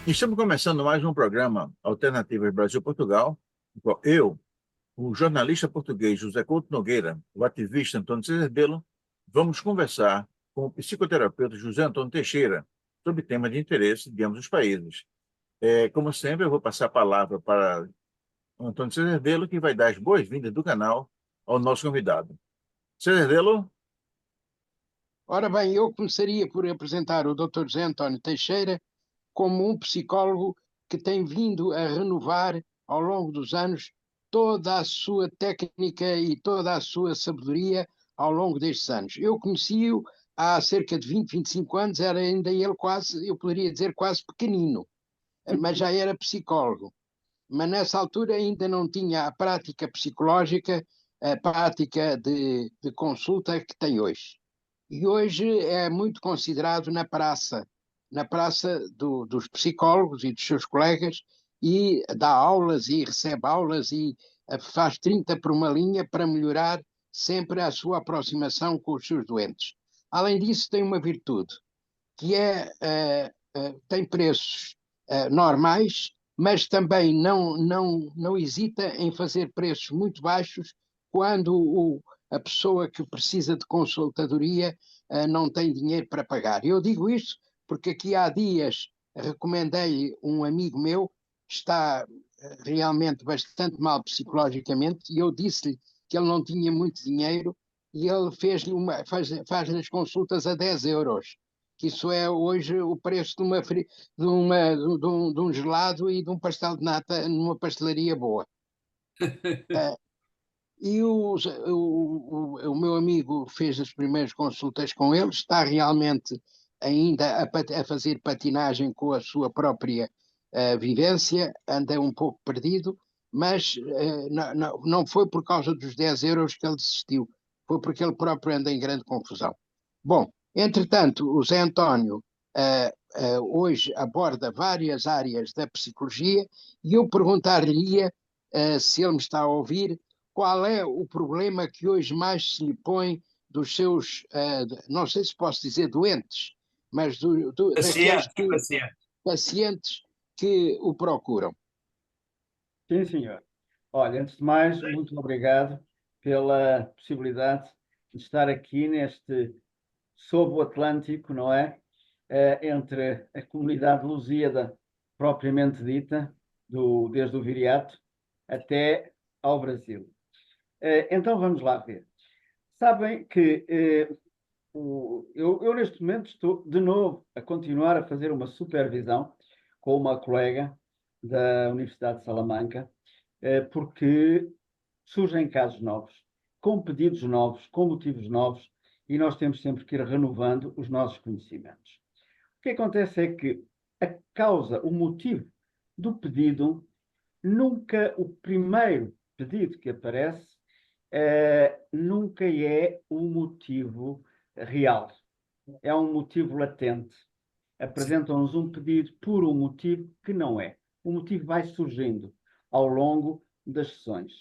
Estamos começando mais um programa Alternativas Brasil-Portugal, no qual eu, o jornalista português José Couto Nogueira, o ativista Antônio César Belo, vamos conversar com o psicoterapeuta José Antônio Teixeira sobre temas de interesse de ambos os países. Como sempre, eu vou passar a palavra para o Antônio César Belo, que vai dar as boas-vindas do canal ao nosso convidado. César Belo, Ora bem, eu começaria por apresentar o Dr. José António Teixeira como um psicólogo que tem vindo a renovar ao longo dos anos toda a sua técnica e toda a sua sabedoria ao longo destes anos. Eu conheci-o há cerca de 20, 25 anos, era ainda ele quase, eu poderia dizer quase pequenino, mas já era psicólogo. Mas nessa altura ainda não tinha a prática psicológica, a prática de consulta que tem hoje. E hoje é muito considerado na praça dos psicólogos e dos seus colegas, e dá aulas e recebe aulas e faz 30 por uma linha para melhorar sempre a sua aproximação com os seus doentes. Além disso, tem uma virtude, que tem preços normais, mas também não hesita em fazer preços muito baixos quando a pessoa que precisa de consultadoria não tem dinheiro para pagar. Eu digo isto porque aqui há dias recomendei um amigo meu que está realmente bastante mal psicologicamente e eu disse-lhe que ele não tinha muito dinheiro e ele faz as consultas a 10 euros, que isso é hoje o preço de um gelado e de um pastel de nata numa pastelaria boa. Uh, o meu amigo fez as primeiras consultas com ele, está realmente ainda a fazer patinagem com a sua própria vivência, anda um pouco perdido, mas não foi por causa dos 10 euros que ele desistiu, foi porque ele próprio anda em grande confusão. Bom, entretanto, o Zé António hoje aborda várias áreas da psicologia e eu perguntar-lhe se ele me está a ouvir, qual é o problema que hoje mais se lhe põe dos seus, não sei se posso dizer doentes, mas daqueles Paciente, paciente. pacientes que o procuram. Sim, senhor. Olha, antes de mais, muito obrigado pela possibilidade de estar aqui sob o Atlântico, não é? Entre a comunidade lusíada propriamente dita, desde o Viriato até ao Brasil. Então vamos lá ver. Sabem que eu neste momento estou de novo a continuar a fazer uma supervisão com uma colega da Universidade de Salamanca, porque surgem casos novos, com pedidos novos, com motivos novos, e nós temos sempre que ir renovando os nossos conhecimentos. O que acontece é que a causa, o motivo do pedido, nunca o primeiro pedido que aparece, nunca é o motivo real. É um motivo latente. Apresentam-nos um pedido por um motivo que não é. O motivo vai surgindo ao longo das sessões.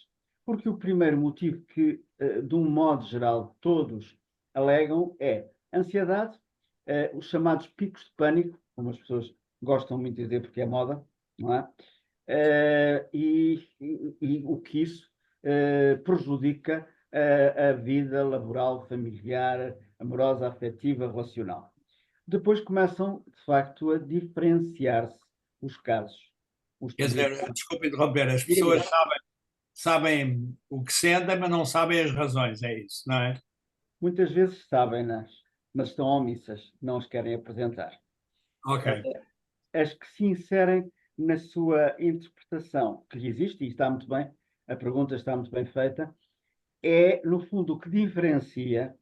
Porque o primeiro motivo que, de um modo geral, todos alegam é ansiedade, os chamados picos de pânico, como as pessoas gostam muito de dizer porque é moda, não é? E o que isso prejudica a vida laboral, familiar, amorosa, afetiva, relacional. Depois começam, de facto, a diferenciar-se os casos. Quer dizer, desculpe interromper, as pessoas sabem o que sentem, mas não sabem as razões, é isso, não é? Muitas vezes sabem-nas, mas estão omissas, não as querem apresentar. Ok. As que se inserem na sua interpretação, que existe e está muito bem, a pergunta está muito bem feita, é, no fundo, o que diferencia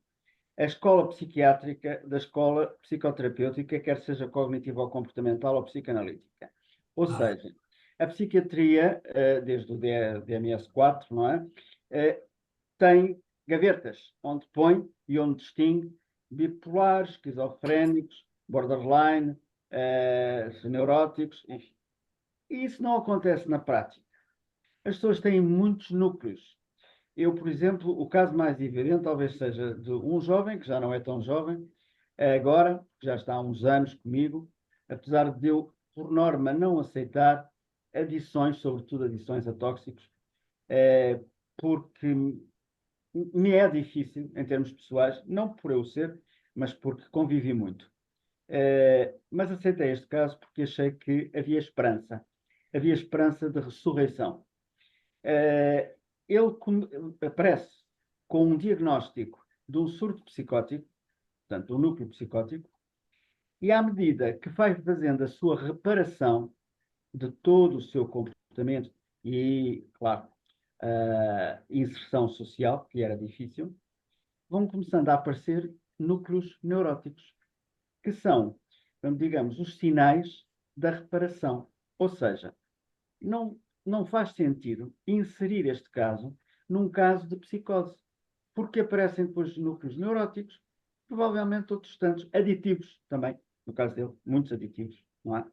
a escola psiquiátrica da escola psicoterapêutica, quer seja cognitiva ou comportamental ou psicanalítica. Ou seja, a psiquiatria, desde o DMS-4, não é? Tem gavetas, onde põe e onde distingue bipolares, esquizofrénicos, borderline, neuróticos, enfim. E isso não acontece na prática. As pessoas têm muitos núcleos. Eu, por exemplo, o caso mais evidente talvez seja de um jovem, que já não é tão jovem, agora, já está há uns anos comigo, apesar de eu por norma, não aceitar adições, sobretudo adições a tóxicos, porque me é difícil, em termos pessoais, não por eu ser, mas porque convivi muito. Mas aceitei este caso porque achei que havia esperança de ressurreição. Ele aparece com um diagnóstico de um surto psicótico, portanto, um núcleo psicótico, e à medida que vai fazendo a sua reparação de todo o seu comportamento e, claro, a inserção social, que era difícil, vão começando a aparecer núcleos neuróticos, que são, digamos, os sinais da reparação. Ou seja, não faz sentido inserir este caso num caso de psicose, porque aparecem depois núcleos neuróticos, provavelmente outros tantos, aditivos também, no caso dele, muitos aditivos, não é?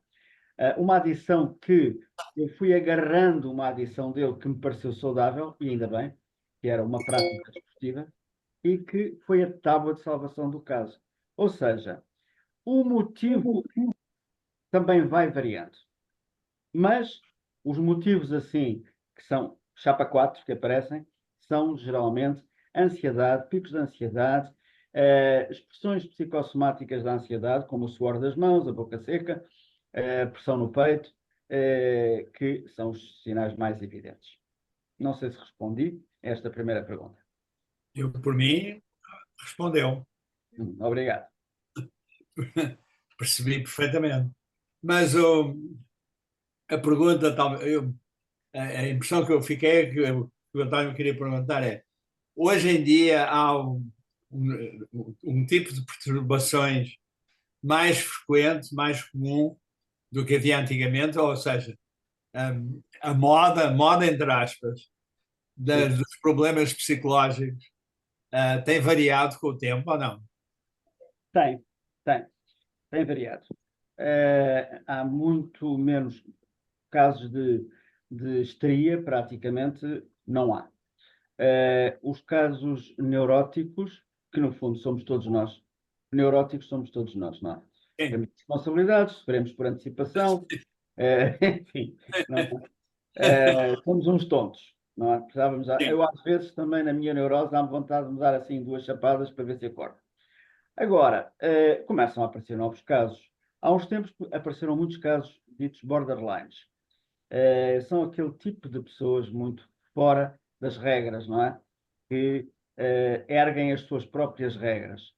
Uma adição que eu fui agarrando uma adição dele que me pareceu saudável, e ainda bem, que era uma prática desportiva, e que foi a tábua de salvação do caso. Ou seja, o motivo também vai variando. Mas os motivos assim, que são chapa 4 que aparecem, são geralmente ansiedade, picos de ansiedade, expressões psicossomáticas da ansiedade, como o suor das mãos, a boca seca, pressão no peito, que são os sinais mais evidentes. Não sei se respondi a esta primeira pergunta. Eu, por mim, respondeu. Obrigado. Percebi perfeitamente. Mas a pergunta, a impressão que eu fiquei, que o António queria perguntar é: hoje em dia há um tipo de perturbações mais frequente, mais comum do que havia antigamente, ou seja, a moda entre aspas, dos problemas psicológicos tem variado com o tempo ou não? Tem variado. Há muito menos casos de histeria, praticamente não há. Os casos neuróticos, que no fundo somos todos nós, neuróticos somos todos nós, não é? Sim. Temos responsabilidades, sofremos por antecipação, enfim, não somos uns tontos, não é? Eu às vezes também na minha neurose dá-me vontade de me dar assim 2 chapadas para ver se acordo. Agora, começam a aparecer novos casos. Há uns tempos apareceram muitos casos ditos borderlines. São aquele tipo de pessoas muito fora das regras, não é? Que erguem as suas próprias regras.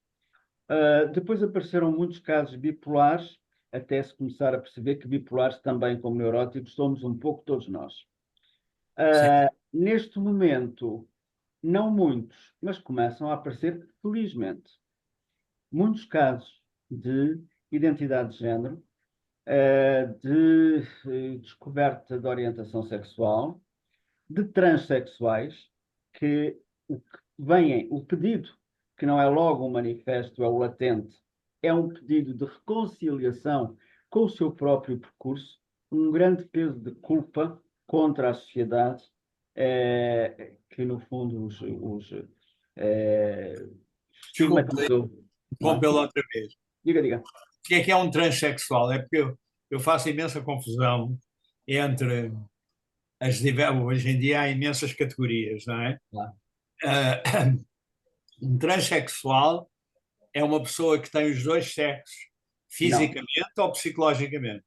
Depois apareceram muitos casos bipolares, até se começar a perceber que bipolares também, como neuróticos, somos um pouco todos nós. Neste momento, não muitos, mas começam a aparecer, felizmente, muitos casos de identidade de género, de descoberta de orientação sexual, de transexuais, que o pedido, que não é logo um manifesto, é o latente, é um pedido de reconciliação com o seu próprio percurso, um grande peso de culpa contra a sociedade, que no fundo os estigmatizou. Bom, pela outra vez. Diga. O que é um transexual? É porque eu faço imensa confusão entre hoje em dia há imensas categorias, não é? Claro. Um transexual é uma pessoa que tem os dois sexos, fisicamente ou psicologicamente?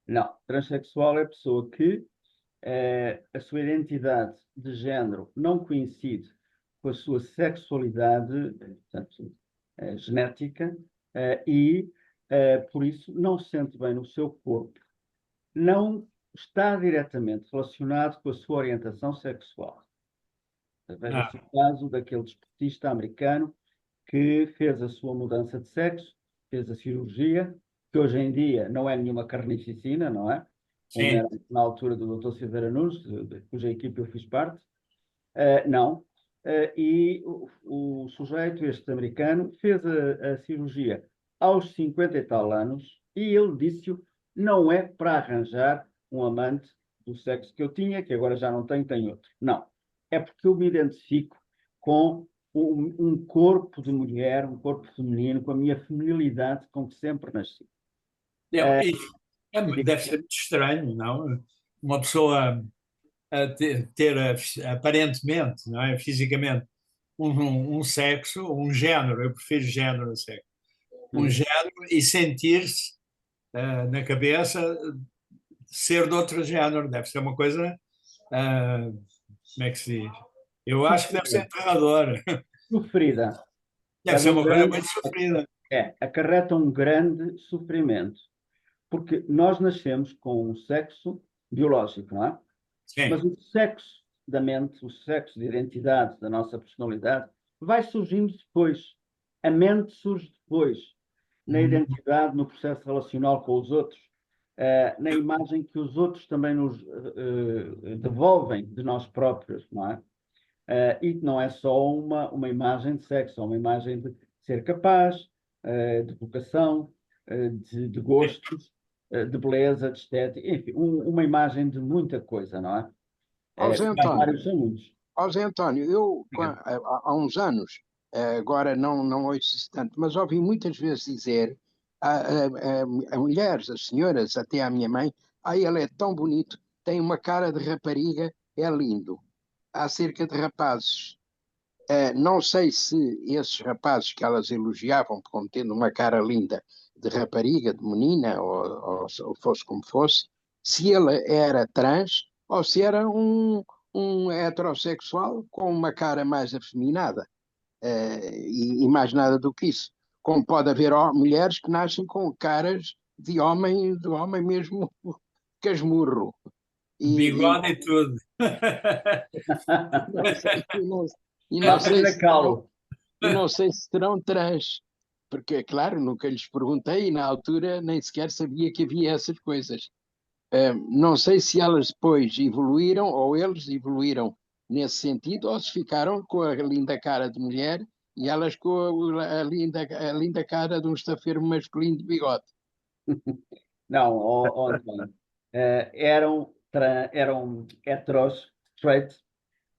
Não. Transexual é a pessoa que a sua identidade de género não coincide com a sua sexualidade, portanto, genética, e, por isso, não se sente bem no seu corpo. Não está diretamente relacionado com a sua orientação sexual. Veja-se o caso daquele desportista americano que fez a sua mudança de sexo, fez a cirurgia, que hoje em dia não é nenhuma carnificina, não é? Como Sim. era na altura do Dr. Silveira Nunes, cuja equipe eu fiz parte. Não. E o sujeito, este americano, fez a cirurgia aos 50 e tal anos e ele disse-o, não é para arranjar um amante do sexo que eu tinha, que agora já não tenho outro. Não. É porque eu me identifico com um corpo de mulher, um corpo feminino, com a minha feminilidade com que sempre nasci. Deve ser muito estranho, não? Uma pessoa ter aparentemente, não é? Fisicamente, um sexo, um género, eu prefiro género a sexo, um género e sentir-se na cabeça ser de outro género. Deve ser uma coisa, como é que se diz? Eu acho que deve ser aterrador. Sofrida. Deve ser uma coisa muito sofrida. Acarreta um grande sofrimento. Porque nós nascemos com um sexo biológico, não é? Sim. Mas o sexo da mente, o sexo de identidade, da nossa personalidade, vai surgindo depois. A mente surge depois, na identidade, no processo relacional com os outros, na imagem que os outros também nos devolvem de nós próprios, não é? E não é só uma imagem de sexo, é uma imagem de ser capaz, de vocação, de gostos, de beleza, de estética, enfim, uma imagem de muita coisa, não é? Ó Zé Há António, vários, são muitos. Zé António, eu há uns anos, agora não ouço isso tanto, mas ouvi muitas vezes dizer a mulheres, as senhoras, até a minha mãe, ele é tão bonito, tem uma cara de rapariga, é lindo. Acerca de rapazes, não sei se esses rapazes que elas elogiavam como tendo uma cara linda de rapariga, de menina, ou fosse como fosse, se ele era trans ou se era um heterossexual com uma cara mais afeminada. E mais nada do que isso. Como pode haver mulheres que nascem com caras de homem mesmo casmurro. E Bigode e tudo. não sei, e não Fácil sei na se calo. e não sei se serão trans, porque, claro, nunca lhes perguntei e na altura nem sequer sabia que havia essas coisas. Não sei se elas depois evoluíram ou eles evoluíram nesse sentido ou se ficaram com a linda cara de mulher e elas com a linda cara de um estafeiro masculino de bigode. Não, António, eram heteros, straight,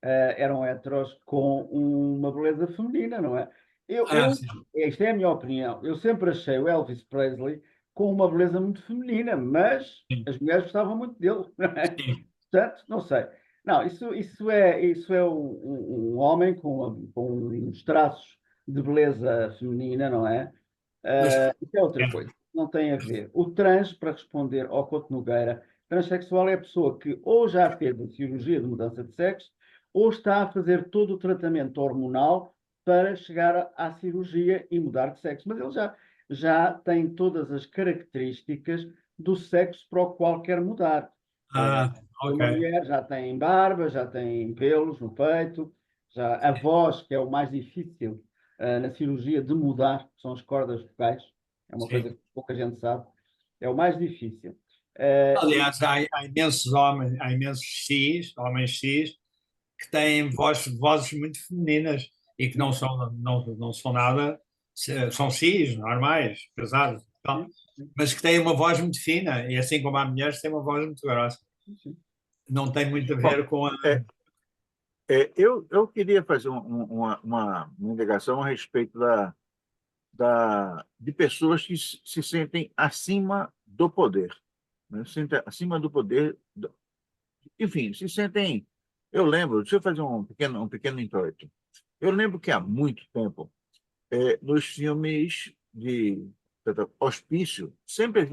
eram heteros com uma beleza feminina, não é? Sim. Esta é a minha opinião. Eu sempre achei o Elvis Presley com uma beleza muito feminina, mas Sim. as mulheres gostavam muito dele, não é? Sim. Portanto, não sei. Não, isso é um homem com uns traços de beleza feminina, não é? Mas, Isso é outra coisa. Não tem a ver. O trans, para responder ao Couto Nogueira, transexual é a pessoa que ou já fez a cirurgia de mudança de sexo ou está a fazer todo o tratamento hormonal para chegar à cirurgia e mudar de sexo. Mas ele já tem todas as características do sexo para o qual quer mudar. ok. Uma mulher já tem barba, já tem pelos no peito, já a voz, que é o mais difícil na cirurgia de mudar, que são as cordas vocais, é uma coisa Sim. que pouca gente sabe, é o mais difícil. Aliás, há imensos homens, há imensos homens cis, que têm vozes muito femininas e que não são nada, são cis, normais, pesados, tal, mas que têm uma voz muito fina, e assim como há mulheres, têm uma voz muito grossa. Não tem muito a Bom, ver com a. eu queria fazer uma indagação a respeito de pessoas que se sentem acima do poder, né? Se sentem acima do poder, enfim, se sentem. Eu lembro, deixa eu fazer um pequeno introito. Eu lembro que há muito tempo, nos filmes de hospício, sempre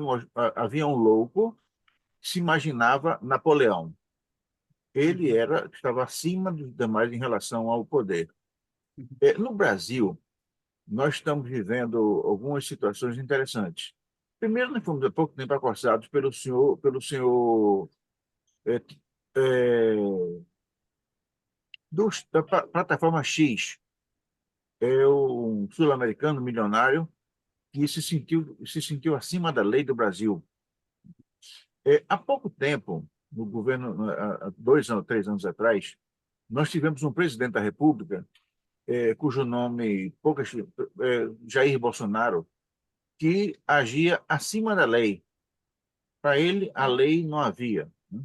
havia um louco que se imaginava Napoleão. Ele estava acima dos demais em relação ao poder. No Brasil, nós estamos vivendo algumas situações interessantes. Primeiro, nós fomos há pouco tempo acossados pelo senhor é, é, da plataforma X, um sul-americano milionário que se sentiu acima da lei do Brasil. Há pouco tempo, no governo, há 2 anos, 3 anos atrás, nós tivemos um presidente da República, cujo nome Jair Bolsonaro, que agia acima da lei. Para ele, a lei não havia, né?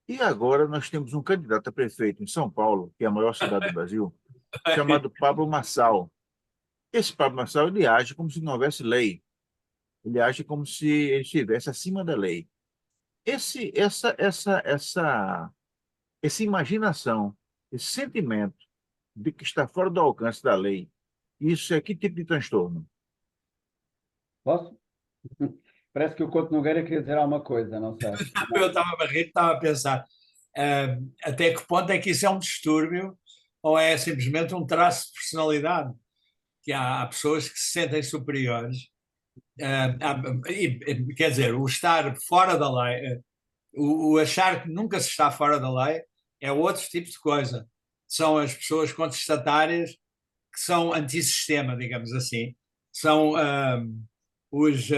E agora nós temos um candidato a prefeito em São Paulo, que é a maior cidade do Brasil, chamado Pablo Marçal. Esse Pablo Marçal, ele age como se não houvesse lei. Ele age como se ele estivesse acima da lei. Essa imaginação, esse sentimento de que está fora do alcance da lei, isso é que tipo de transtorno? Posso? Parece que o Couto Nogueira queria dizer alguma coisa, não sei. Eu estava a rir, estava a pensar, até que ponto é que isso é um distúrbio ou é simplesmente um traço de personalidade? Que há pessoas que se sentem superiores. Quer dizer, o estar fora da lei, o achar que nunca se está fora da lei é outro tipo de coisa. São as pessoas contestatárias que são antissistema, digamos assim. São os.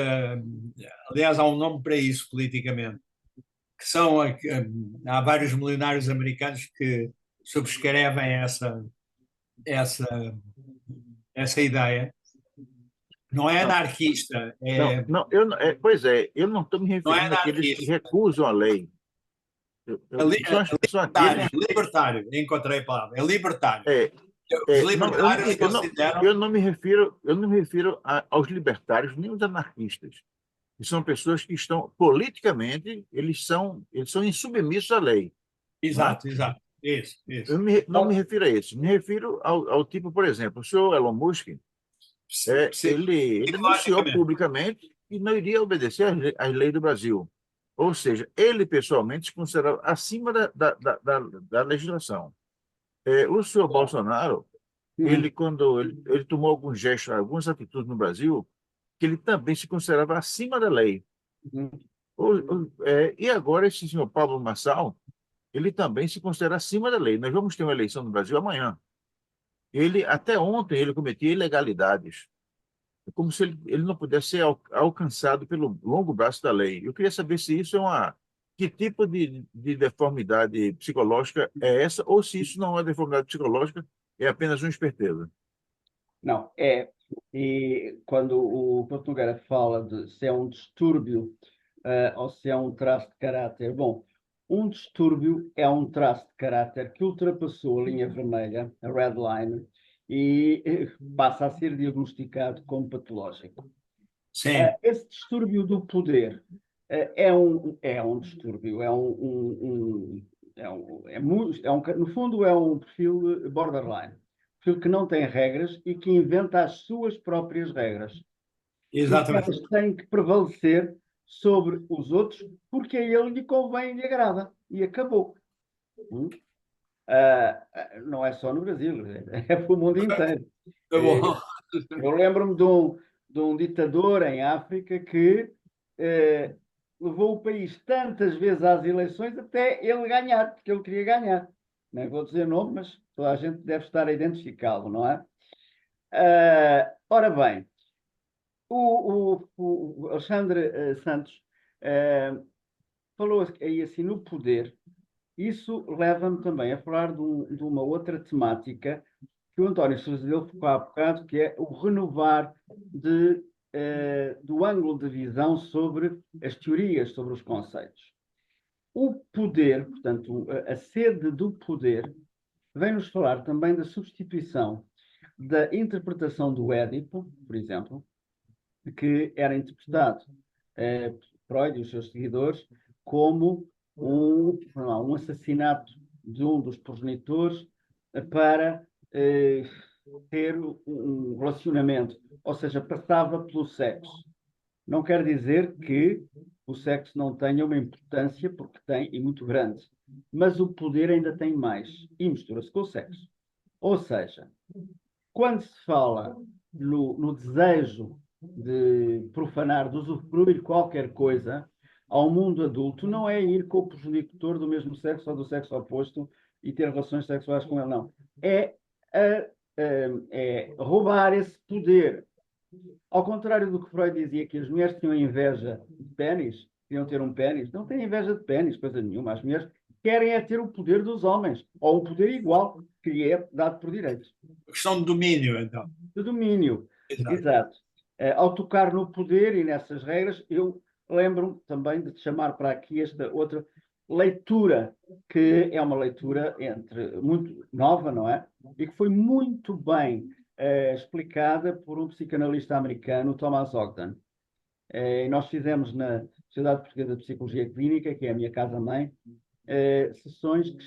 Aliás, há um nome para isso politicamente, que são. Há vários milionários americanos que subscrevem essa, essa ideia. Não é Não, anarquista, não, não, pois é, eu não estou me não é referindo àqueles que anarquista, recusam a lei. São aqueles. libertário, encontrei a palavra, é libertário. É, Os não, eu, libertários consideram. eu não me refiro aos libertários nem aos anarquistas. Que são pessoas que estão politicamente, eles são insubmissos à lei, não é? Exato, exato. Isso, isso. Não me refiro a isso, me refiro ao tipo, por exemplo, o senhor Elon Musk, ele anunciou Psicologicamente. publicamente que não iria obedecer às leis do Brasil. Ou seja, ele pessoalmente se considerava acima da legislação. O senhor Bolsonaro, Uhum. quando ele tomou alguns gestos, algumas atitudes no Brasil, que ele também se considerava acima da lei. Uhum. E agora esse senhor Pablo Marçal, ele também se considera acima da lei. Nós vamos ter uma eleição no Brasil amanhã. Até ontem, ele cometia ilegalidades. É como se ele não pudesse ser alcançado pelo longo braço da lei. Eu queria saber se isso é que tipo de deformidade psicológica é essa, ou se isso não é deformidade psicológica, é apenas uma esperteza. Não, é. E quando o Couto Nogueira fala de se é um distúrbio, ou se é um traço de caráter, bom, um distúrbio é um traço de caráter que ultrapassou a linha vermelha, a red line, e passa a ser diagnosticado como patológico. Sim, Esse distúrbio do poder é um distúrbio, no fundo é um perfil borderline, perfil que não tem regras e que inventa as suas próprias regras. E que exatamente. elas têm que prevalecer sobre os outros porque a ele lhe convém e lhe agrada. E acabou. Não é só no Brasil, é para o mundo inteiro. Tá bom. Eu lembro-me de um ditador em África que levou o país tantas vezes às eleições até ele ganhar, porque ele queria ganhar. Não vou dizer nome, mas toda a gente deve estar a identificá-lo, não é? Ora bem, o Alexandre Santos falou aí assim no poder. Isso leva-me também a falar de uma outra temática que o António Sousa deu há bocado, que é o renovar do ângulo de visão sobre as teorias, sobre os conceitos. O poder, portanto, a sede do poder, vem-nos falar também da substituição da interpretação do Édipo, por exemplo, que era interpretado por Freud e os seus seguidores como um assassinato de um dos progenitores para ter um relacionamento, ou seja, passava pelo sexo. Não quer dizer que o sexo não tenha uma importância, porque tem, e muito grande, mas o poder ainda tem mais, e mistura-se com o sexo. Ou seja, quando se fala no desejo de profanar, de usufruir qualquer coisa ao mundo adulto, não é ir com o progenitor do mesmo sexo ou do sexo oposto e ter relações sexuais com ele, não. É roubar esse poder. Ao contrário do que Freud dizia, que as mulheres tinham inveja de pênis, queriam ter um pênis, não têm inveja de pênis, coisa nenhuma. As mulheres querem é ter o poder dos homens, ou um poder igual, que lhe é dado por direito. Questão de domínio, então. De domínio, Exato. exato. Ao tocar no poder e nessas regras, eu lembro-me também de te chamar para aqui esta outra leitura, que é uma leitura muito nova, não é? E que foi muito bem explicada por um psicanalista americano, Thomas Ogden. Nós fizemos na Sociedade Portuguesa de Psicologia Clínica, que é a minha casa-mãe, sessões que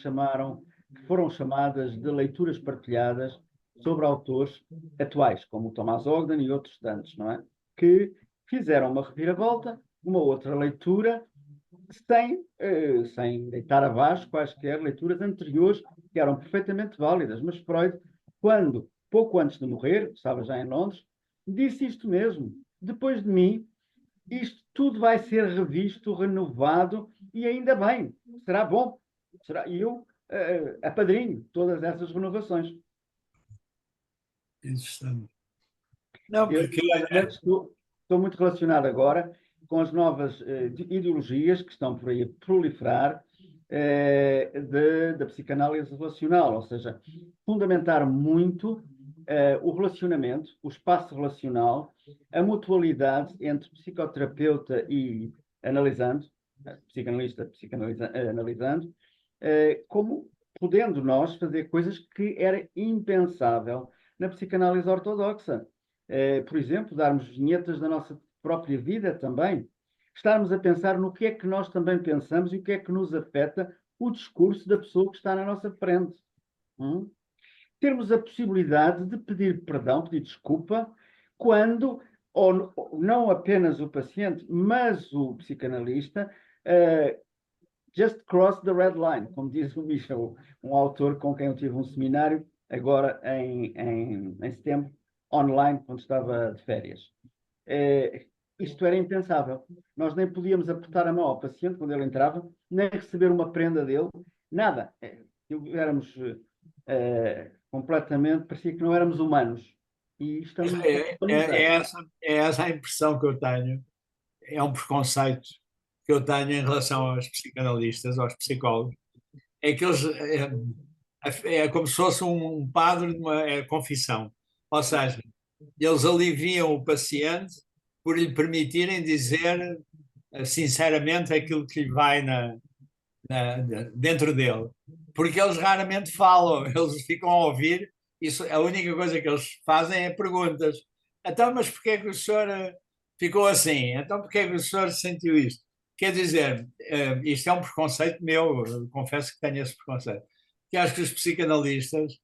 foram chamadas de leituras partilhadas sobre autores atuais, como o Thomas Ogden e outros tantos, não é? Que fizeram uma reviravolta, uma outra leitura, sem deitar abaixo quaisquer leituras anteriores que eram perfeitamente válidas. Mas Freud, pouco antes de morrer, estava já em Londres, disse isto mesmo: depois de mim, isto tudo vai ser revisto, renovado, e ainda bem, será bom. E eu apadrinho todas essas renovações. Interessante. Não, Eu, porque estou muito relacionado agora com as novas ideologias que estão por aí a proliferar da psicanálise relacional, ou seja, fundamentar muito o relacionamento, o espaço relacional, a mutualidade entre psicoterapeuta e analisando, psicanalista analisando, como podendo nós fazer coisas que era impensável na psicanálise ortodoxa. Por exemplo, darmos vinhetas da nossa própria vida também. Estarmos a pensar no que é que nós também pensamos e o que é que nos afeta o discurso da pessoa que está na nossa frente. Termos a possibilidade de pedir perdão, pedir desculpa, quando, ou não apenas o paciente, mas o psicanalista, just cross the red line, como diz o Michel, um autor com quem eu tive um seminário agora em setembro, online, quando estava de férias. Isto era impensável. Nós nem podíamos apertar a mão ao paciente quando ele entrava, nem receber uma prenda dele, nada. Éramos completamente, parecia que não éramos humanos. E estamos é essa a impressão que eu tenho. É um preconceito que eu tenho em relação aos psicanalistas, aos psicólogos. É que eles é como se fosse um padre de uma confissão. Ou seja, eles aliviam o paciente por lhe permitirem dizer sinceramente aquilo que lhe vai dentro dele. Porque eles raramente falam, eles ficam a ouvir, isso, a única coisa que eles fazem é perguntas. Então, mas porquê é que o senhor ficou assim? Então, porquê é que o senhor sentiu isto? Quer dizer, isto é um preconceito meu, eu confesso que tenho esse preconceito, que acho que os psicanalistas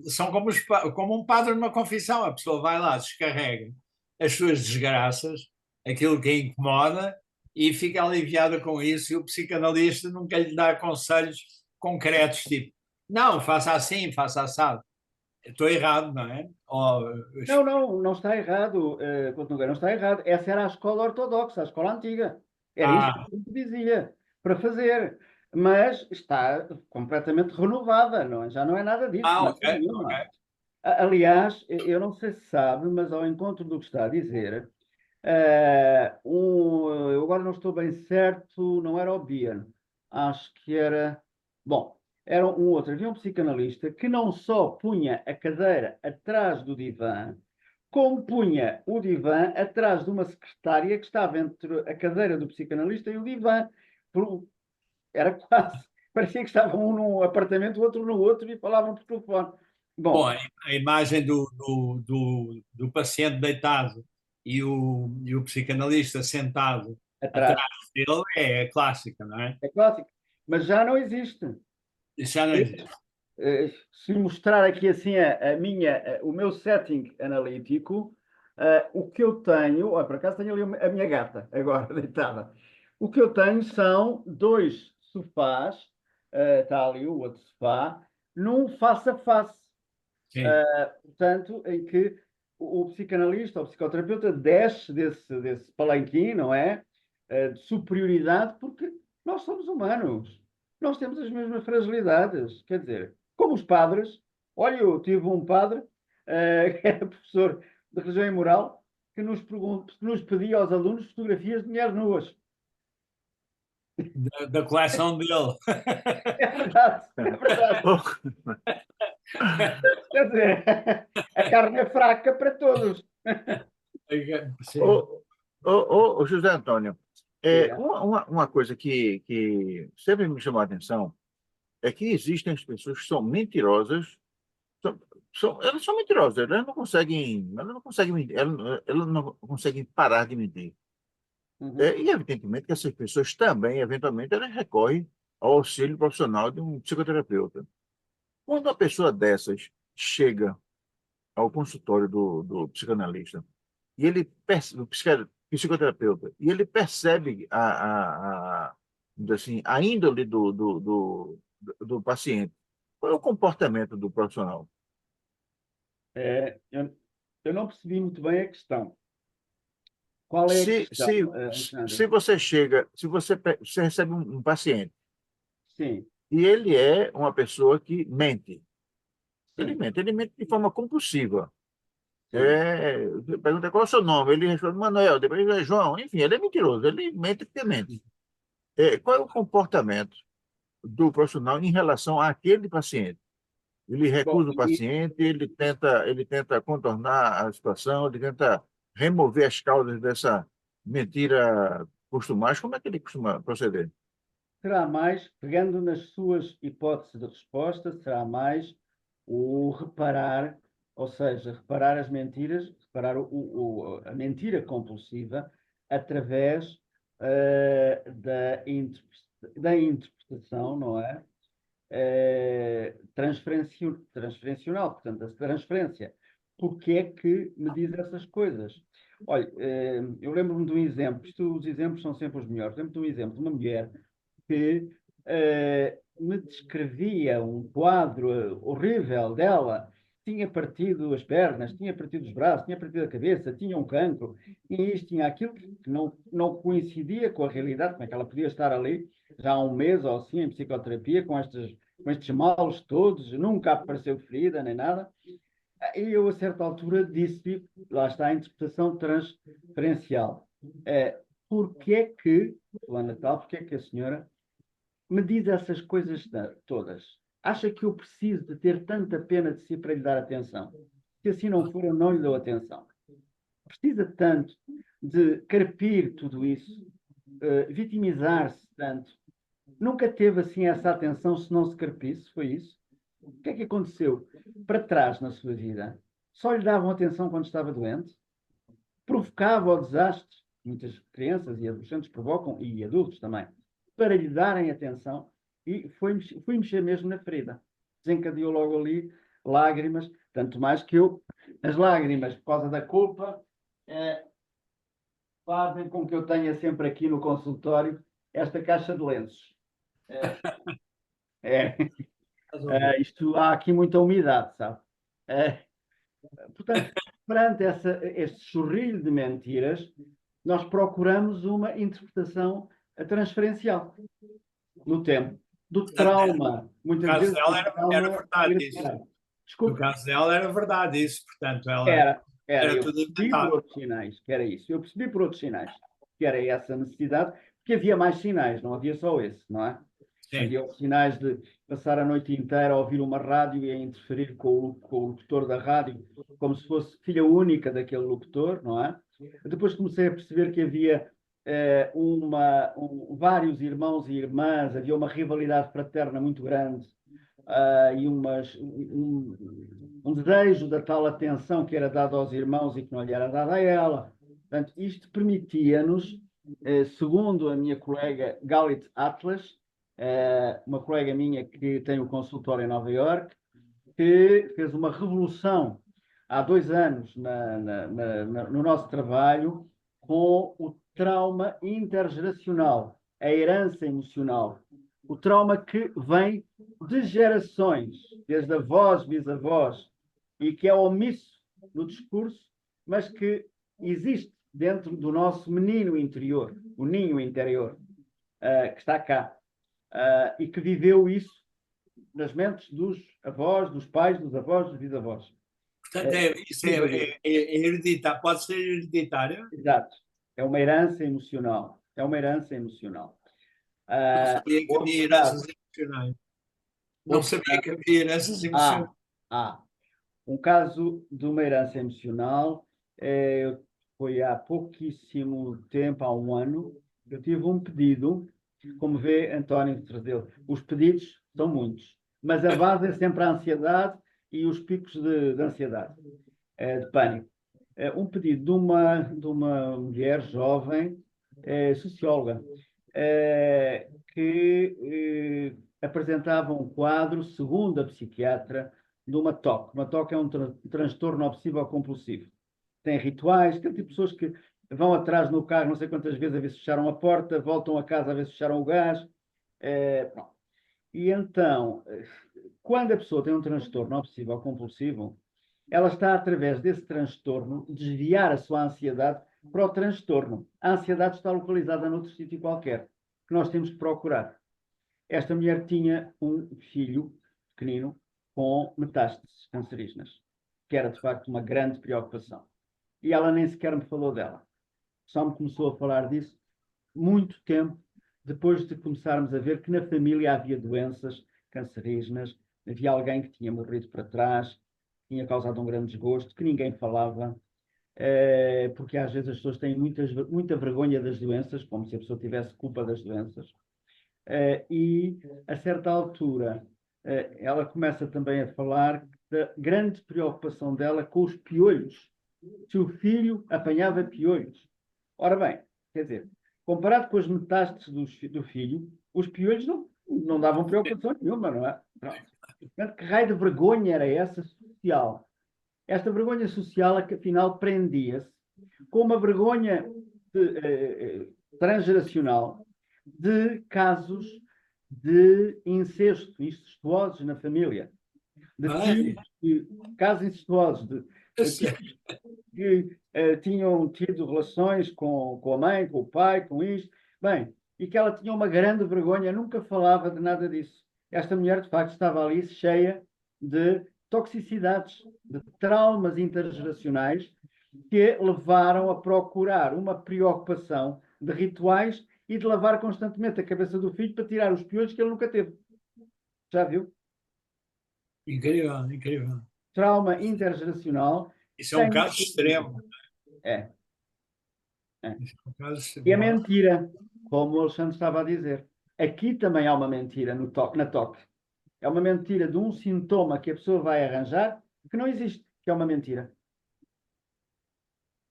são como um padre numa confissão. A pessoa vai lá, descarrega as suas desgraças, aquilo que a incomoda, e fica aliviada com isso, e o psicanalista nunca lhe dá conselhos concretos, tipo, não, faça assim, faça assado. Estou errado, não é? Não está errado, não está errado. Essa era a escola ortodoxa, a escola antiga. Era isso que se dizia para fazer. Mas está completamente renovada, não é? Já não é nada disso. Ok. Aliás, eu não sei se sabe, mas ao encontro do que está a dizer, eu agora não estou bem certo, não era o Bian, acho que era. Bom, era um outro. Havia um psicanalista que não só punha a cadeira atrás do divã, como punha o divã atrás de uma secretária que estava entre a cadeira do psicanalista e o divã. Era quase. Parecia que estavam um num apartamento, o outro no outro e falavam por telefone. Bom, a imagem do paciente deitado e o psicanalista sentado atrás dele é clássica, não é? É clássica, mas já não existe. Isso já não existe. Se mostrar aqui assim o meu setting analítico, o que eu tenho, por acaso tenho ali a minha gata agora deitada. O que eu tenho são 2 sofás, está ali o outro sofá, num face a face. Portanto, em que o psicanalista ou o psicoterapeuta desce desse palanquim, não é? De superioridade, porque nós somos humanos. Nós temos as mesmas fragilidades. Quer dizer, como os padres. Olha, eu tive um padre que era professor de religião e moral que nos pedia aos alunos fotografias de mulheres nuas. Da coleção dele. É verdade, é verdade. Quer dizer, a carne é fraca para todos. José Antônio, uma coisa que sempre me chamou a atenção é que existem as pessoas que são mentirosas, elas são mentirosas, elas não conseguem parar de mentir. Uhum. E, evidentemente, que essas pessoas também, eventualmente, elas recorrem ao auxílio profissional de um psicoterapeuta. Quando uma pessoa dessas chega ao consultório do psicanalista e ele do psicoterapeuta e ele percebe vamos dizer assim, a índole do paciente, qual é o comportamento do profissional? Eu não percebi muito bem a questão. Qual é a Se, questão, se, Alexandre? se você chega, você recebe um paciente Sim, e ele é uma pessoa que mente, sim, ele mente de forma compulsiva. sim. Pergunta qual é o seu nome, ele responde Manuel, depois é João, enfim, ele é mentiroso, ele mente porque mente. Qual é o comportamento do profissional em relação àquele paciente? Ele Bom, recusa o paciente, ele tenta contornar a situação, ele tenta remover as causas dessa mentira costumais. Como é que ele costuma proceder? será mais, pegando nas suas hipóteses de resposta, será mais o reparar, ou seja, reparar as mentiras, reparar a mentira compulsiva através da interpretação, não é? Transferencial, portanto, a transferência. Porquê é que me diz essas coisas? Olha, eu lembro-me de um exemplo, os exemplos são sempre os melhores. Lembro-me de um exemplo de uma mulher que me descrevia um quadro horrível dela. Tinha partido as pernas, tinha partido os braços, tinha partido a cabeça, tinha um cancro, e isto tinha aquilo que não coincidia com a realidade, como é que ela podia estar ali já há um mês ou assim em psicoterapia com estes males todos, nunca apareceu ferida nem nada. E eu, a certa altura, disse-lhe, lá está a interpretação transferencial. Porquê é que, fulana tal, porquê é que a senhora me diz essas coisas todas? Acha que eu preciso de ter tanta pena de si para lhe dar atenção? Se assim não for, eu não lhe dou atenção. Precisa tanto de carpir tudo isso, vitimizar-se tanto. Nunca teve assim essa atenção se não se carpisse, foi isso? O que é que aconteceu para trás na sua vida? Só lhe davam atenção quando estava doente? Provocava o desastre, muitas crianças e adolescentes provocam, e adultos também, para lhe darem atenção, e fui mexer mesmo na ferida. Desencadeou logo ali lágrimas, tanto mais que as lágrimas, por causa da culpa, fazem com que eu tenha sempre aqui no consultório esta caixa de lenços. É, isto há aqui muita umidade, sabe? Portanto, perante este chorrilho de mentiras, nós procuramos uma interpretação transferencial no tempo, do trauma. No Muitas caso vezes dela o era trauma verdade isso. hereditário. No Desculpe, caso dela era verdade isso, portanto, ela era. era Eu tudo percebi por inventado. outros sinais que era isso. Eu percebi por outros sinais que era essa necessidade, porque havia mais sinais, não havia só esse, não é? Sim. Havia os sinais de passar a noite inteira a ouvir uma rádio e a interferir com o locutor da rádio, como se fosse filha única daquele locutor, não é? Depois comecei a perceber que havia vários irmãos e irmãs, havia uma rivalidade fraterna muito grande, e um desejo da tal atenção que era dado aos irmãos e que não lhe era dada a ela. Portanto, isto permitia-nos, segundo a minha colega Galit Atlas, uma colega minha que tem o consultório em Nova Iorque, que fez uma revolução há 2 anos no nosso trabalho com o trauma intergeracional, a herança emocional. O trauma que vem de gerações, desde avós, bisavós, e que é omisso no discurso, mas que existe dentro do nosso menino interior, o ninho interior, que está cá, e que viveu isso nas mentes dos avós, dos pais, dos avós, dos bisavós. Portanto, isso é hereditário, pode ser hereditário. Exato. É uma herança emocional. É uma herança emocional. Não sabia que havia heranças emocionais. Não sabia que havia heranças emocionais. Um caso de uma herança emocional foi há pouquíssimo tempo, há um ano, eu tive um pedido, como vê António Tradeu, os pedidos são muitos, mas a base é sempre a ansiedade e os picos de ansiedade, de pânico. Um pedido de uma mulher jovem, socióloga, que apresentava um quadro, segundo a psiquiatra, de uma TOC. Uma TOC é um transtorno obsessivo-compulsivo. Tem rituais, tem tipo de pessoas que vão atrás no carro não sei quantas vezes a ver se fecharam a porta, voltam a casa a ver se fecharam o gás. E então, quando a pessoa tem um transtorno obsessivo-compulsivo, ela está, através desse transtorno, desviar a sua ansiedade para o transtorno. A ansiedade está localizada noutro sítio qualquer, que nós temos que procurar. Esta mulher tinha um filho pequenino com metástases cancerígenas, que era, de facto, uma grande preocupação. E ela nem sequer me falou dela. Só me começou a falar disso muito tempo depois de começarmos a ver que na família havia doenças cancerígenas, havia alguém que tinha morrido para trás, tinha causado um grande desgosto, que ninguém falava, porque às vezes as pessoas têm muita vergonha das doenças, como se a pessoa tivesse culpa das doenças. E, a certa altura, ela começa também a falar da grande preocupação dela com os piolhos. Se o filho apanhava piolhos. Ora bem, quer dizer, comparado com as metástases do filho, os piolhos não davam preocupação nenhuma, não é? Portanto, que raio de vergonha era essa social? Esta vergonha social é que, afinal, prendia-se com uma vergonha transgeracional de casos de incestuosos na família. De casos incestuosos, que tinham tido relações com a mãe, com o pai, com isto. Bem, e que ela tinha uma grande vergonha, nunca falava de nada disso. Esta mulher, de facto, estava ali cheia de toxicidades, de traumas intergeracionais que levaram a procurar uma preocupação de rituais e de lavar constantemente a cabeça do filho para tirar os piolhos que ele nunca teve. Já viu? Incrível, incrível. Trauma intergeracional. Isso é um caso extremo. É. Isso é um caso extremo. E a mentira, como o Alexandre estava a dizer. Aqui também há uma mentira na TOC. É uma mentira de um sintoma que a pessoa vai arranjar que não existe, que é uma mentira.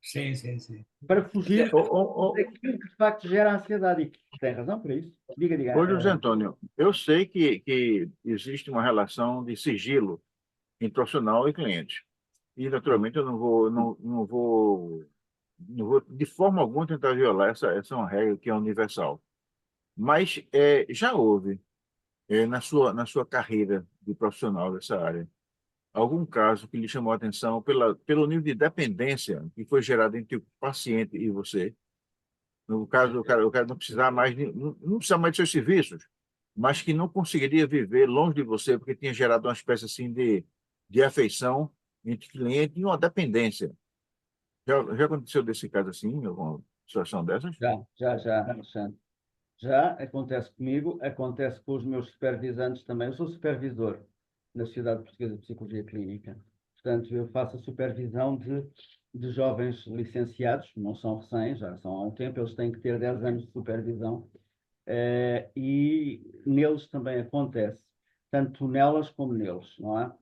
Sim, sim, sim. Para fugir daquilo que de facto gera ansiedade. E que tem razão por isso. Diga. Ô, José Antônio, eu sei que existe uma relação de sigilo entre profissional e cliente. E, naturalmente, eu não vou de forma alguma tentar violar essa é uma regra que é universal. Mas já houve, na sua carreira de profissional dessa área, algum caso que lhe chamou a atenção pelo nível de dependência que foi gerado entre o paciente e você? No caso, o cara não precisar mais, não precisa mais de seus serviços, mas que não conseguiria viver longe de você porque tinha gerado uma espécie assim de afeição entre cliente e uma dependência. Já aconteceu desse caso assim, alguma situação dessas? Já, Alexandre. Já acontece comigo, acontece com os meus supervisantes também. Eu sou supervisor na Sociedade Portuguesa de Psicologia Clínica. Portanto, eu faço a supervisão de jovens licenciados, não são recém, já são há um tempo, eles têm que ter 10 anos de supervisão. E neles também acontece, tanto nelas como neles, não é?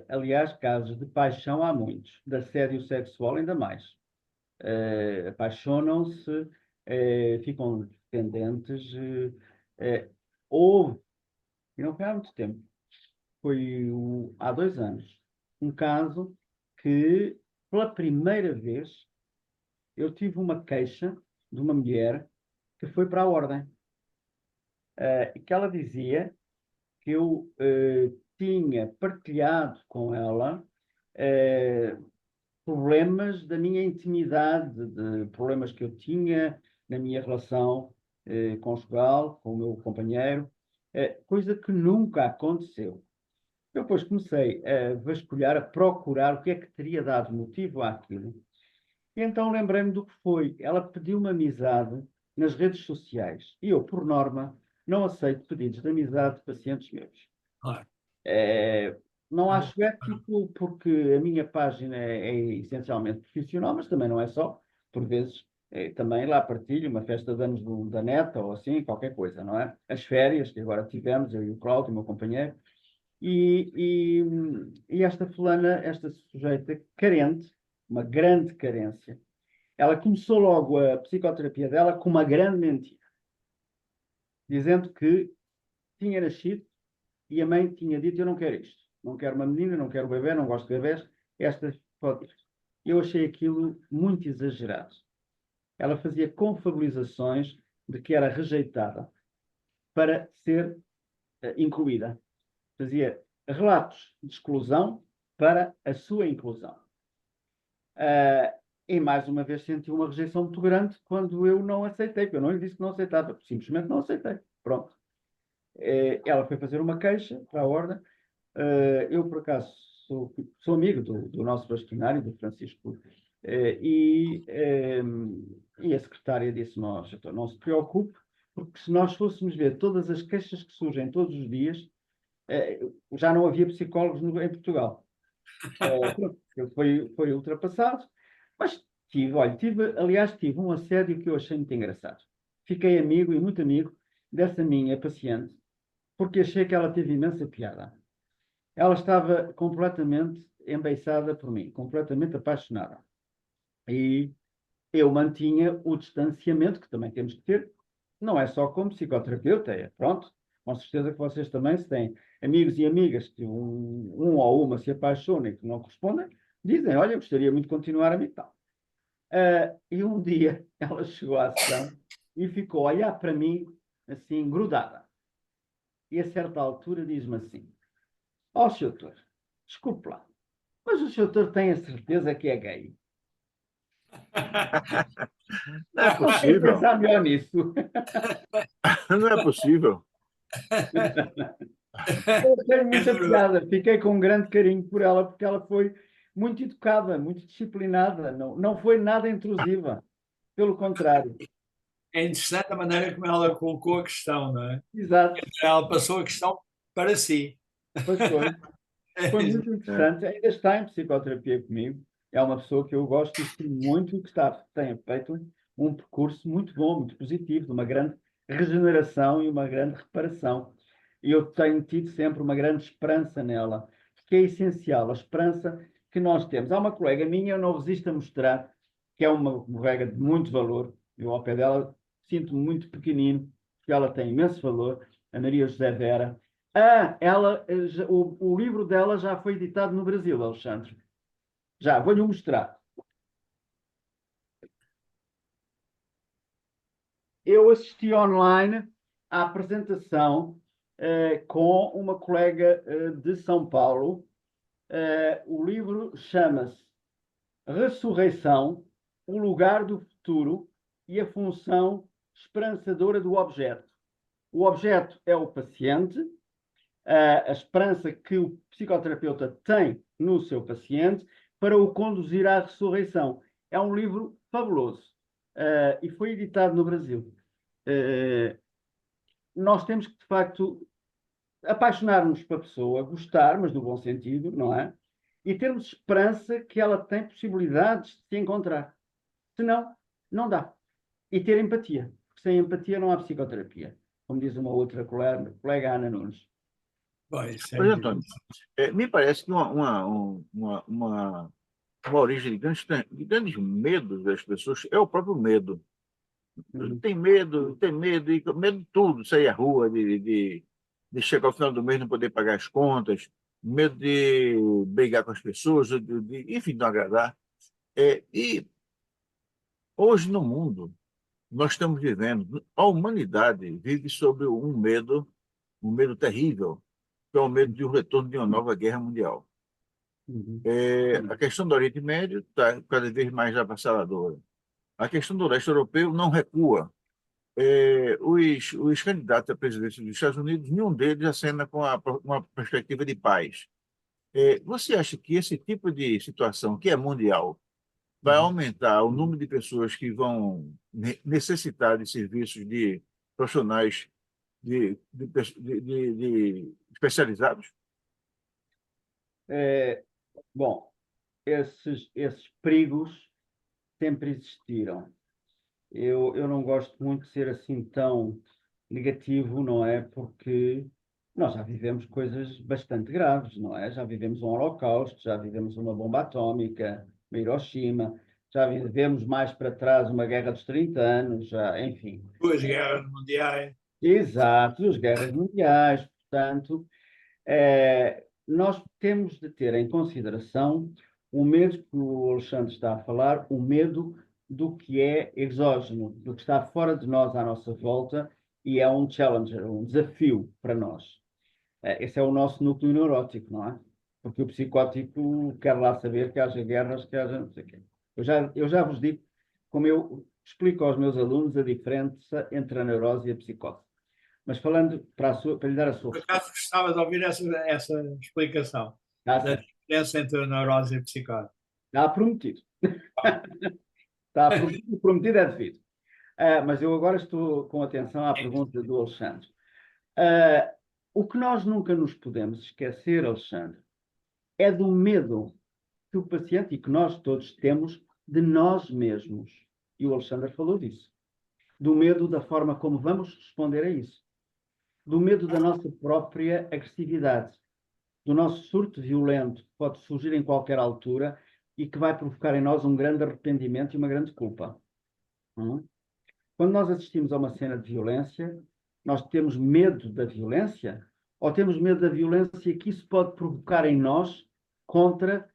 Aliás, casos de paixão há muitos, de assédio sexual ainda mais. Apaixonam-se, ficam dependentes. Houve, e não foi há muito tempo, foi há 2 anos, um caso que, pela primeira vez, eu tive uma queixa de uma mulher que foi para a ordem. E que ela dizia que eu tinha partilhado com ela problemas da minha intimidade, de problemas que eu tinha na minha relação conjugal com o meu companheiro, coisa que nunca aconteceu. Eu depois comecei a vasculhar, a procurar o que é que teria dado motivo àquilo. E então lembrei-me do que foi. Ela pediu-me amizade nas redes sociais. E eu, por norma, não aceito pedidos de amizade de pacientes meus. Claro. Não acho ético, porque a minha página é essencialmente profissional, mas também não é só. Por vezes, também lá partilho uma festa de anos da neta ou assim, qualquer coisa, não é? As férias que agora tivemos, eu e o Cláudio, o meu companheiro, E esta fulana, esta sujeita carente, uma grande carência, ela começou logo a psicoterapia dela com uma grande mentira, dizendo que tinha nascido e a mãe tinha dito: eu não quero isto, não quero uma menina, não quero bebê, não gosto de bebés, esta pode ir. Eu achei aquilo muito exagerado. Ela fazia confabulações de que era rejeitada para ser incluída. Fazia relatos de exclusão para a sua inclusão. E mais uma vez senti uma rejeição muito grande quando eu não aceitei, porque eu não lhe disse que não aceitava, simplesmente não aceitei. Pronto. Ela foi fazer uma queixa para a Ordem. Eu, por acaso, sou amigo do nosso bastonário, do Francisco, e a secretária disse: não se preocupe, porque se nós fôssemos ver todas as queixas que surgem todos os dias, já não havia psicólogos em Portugal. Foi ultrapassado, mas aliás, tive um assédio que eu achei muito engraçado. Fiquei amigo e muito amigo dessa minha paciente, porque achei que ela teve imensa piada. Ela estava completamente embeiçada por mim, completamente apaixonada. E eu mantinha o distanciamento, que também temos que ter, não é só como psicoterapeuta, pronto, com certeza que vocês também, se têm amigos e amigas que um ou uma se apaixonam e que não correspondem, dizem: olha, eu gostaria muito de continuar a mim, tal. E um dia ela chegou à sessão e ficou a olhar para mim, assim, grudada. E a certa altura diz-me assim: ó, Sr. Doutor, desculpe lá, mas o Sr. Doutor tem a certeza que é gay? Não é Não sei possível. pensar melhor nisso. Não é possível. Eu tenho muita piada, fiquei com um grande carinho por ela, porque ela foi muito educada, muito disciplinada, não foi nada intrusiva, pelo contrário. É interessante a maneira como ela colocou a questão, não é? Exato, Ela passou a questão para si. pois foi muito interessante, ainda está em psicoterapia comigo, é uma pessoa que eu gosto e estimo muito e que tem feito um percurso muito bom, muito positivo, de uma grande regeneração e uma grande reparação. E eu tenho tido sempre uma grande esperança nela, que é essencial, a esperança que nós temos. Há uma colega minha, eu não resisto a mostrar, que é uma colega de muito valor, eu ao pé dela sinto-me muito pequenino, porque ela tem imenso valor, a Maria José Vera. O livro dela já foi editado no Brasil, Alexandre. Já, vou-lhe mostrar. Eu assisti online à apresentação com uma colega de São Paulo. O livro chama-se Ressurreição, o lugar do futuro e a função esperançadora do objeto. O objeto é o paciente, a esperança que o psicoterapeuta tem no seu paciente para o conduzir à ressurreição. É um livro fabuloso e foi editado no Brasil. Nós temos que, de facto, apaixonar-nos pela pessoa, gostar, mas no bom sentido, não é? E termos esperança que ela tem possibilidades de se encontrar. Senão, não dá. E ter empatia. Porque sem empatia não há psicoterapia. Como diz uma outra colega Ana Nunes. Pois, Pois, Antônio, me parece que uma origem de grandes medos das pessoas é o próprio medo. Tem medo, e medo de tudo, sair à rua, de chegar ao final do mês e não poder pagar as contas, medo de brigar com as pessoas, enfim, não agradar. E hoje no mundo, nós estamos vivendo, a humanidade vive sobre um medo terrível, que é o medo de um retorno de uma nova guerra mundial. A questão do Oriente Médio está cada vez mais avassaladora. A questão do leste europeu não recua. Os candidatos à presidência dos Estados Unidos, nenhum deles acena com uma perspectiva de paz. Você acha que esse tipo de situação, que é mundial, vai aumentar o número de pessoas que vão necessitar de serviços de profissionais especializados? Bom, esses perigos sempre existiram. Eu não gosto muito de ser assim tão negativo, não é? Porque nós já vivemos coisas bastante graves, não é? Já vivemos um Holocausto, já vivemos uma bomba atómica, uma Hiroshima, já vivemos mais para trás uma guerra dos 30 anos, já, enfim. 2 guerras mundiais. Exato, as guerras mundiais, portanto, nós temos de ter em consideração o medo que o Alexandre está a falar, o medo do que é exógeno, do que está fora de nós, à nossa volta, e é um challenger, um desafio para nós. Esse é o nosso núcleo neurótico, não é? Porque o psicótico quer lá saber que haja guerras, que haja não sei o quê. Eu já vos digo, como eu explico aos meus alunos a diferença entre a neurose e a psicose. Mas falando para lhe dar a sua Por resposta. acaso gostava de ouvir essa explicação Está da certo. diferença entre a neurose e a psicose. Está prometido. Está prometido, prometido é devido. Mas eu agora estou com atenção à pergunta do Alexandre. O que nós nunca nos podemos esquecer, Alexandre, é do medo que o paciente e que nós todos temos de nós mesmos. E o Alexandre falou disso. Do medo da forma como vamos responder a isso. Do medo da nossa própria agressividade. Do nosso surto violento, que pode surgir em qualquer altura e que vai provocar em nós um grande arrependimento e uma grande culpa. Quando nós assistimos a uma cena de violência, nós temos medo da violência ou temos medo da violência que isso pode provocar em nós contra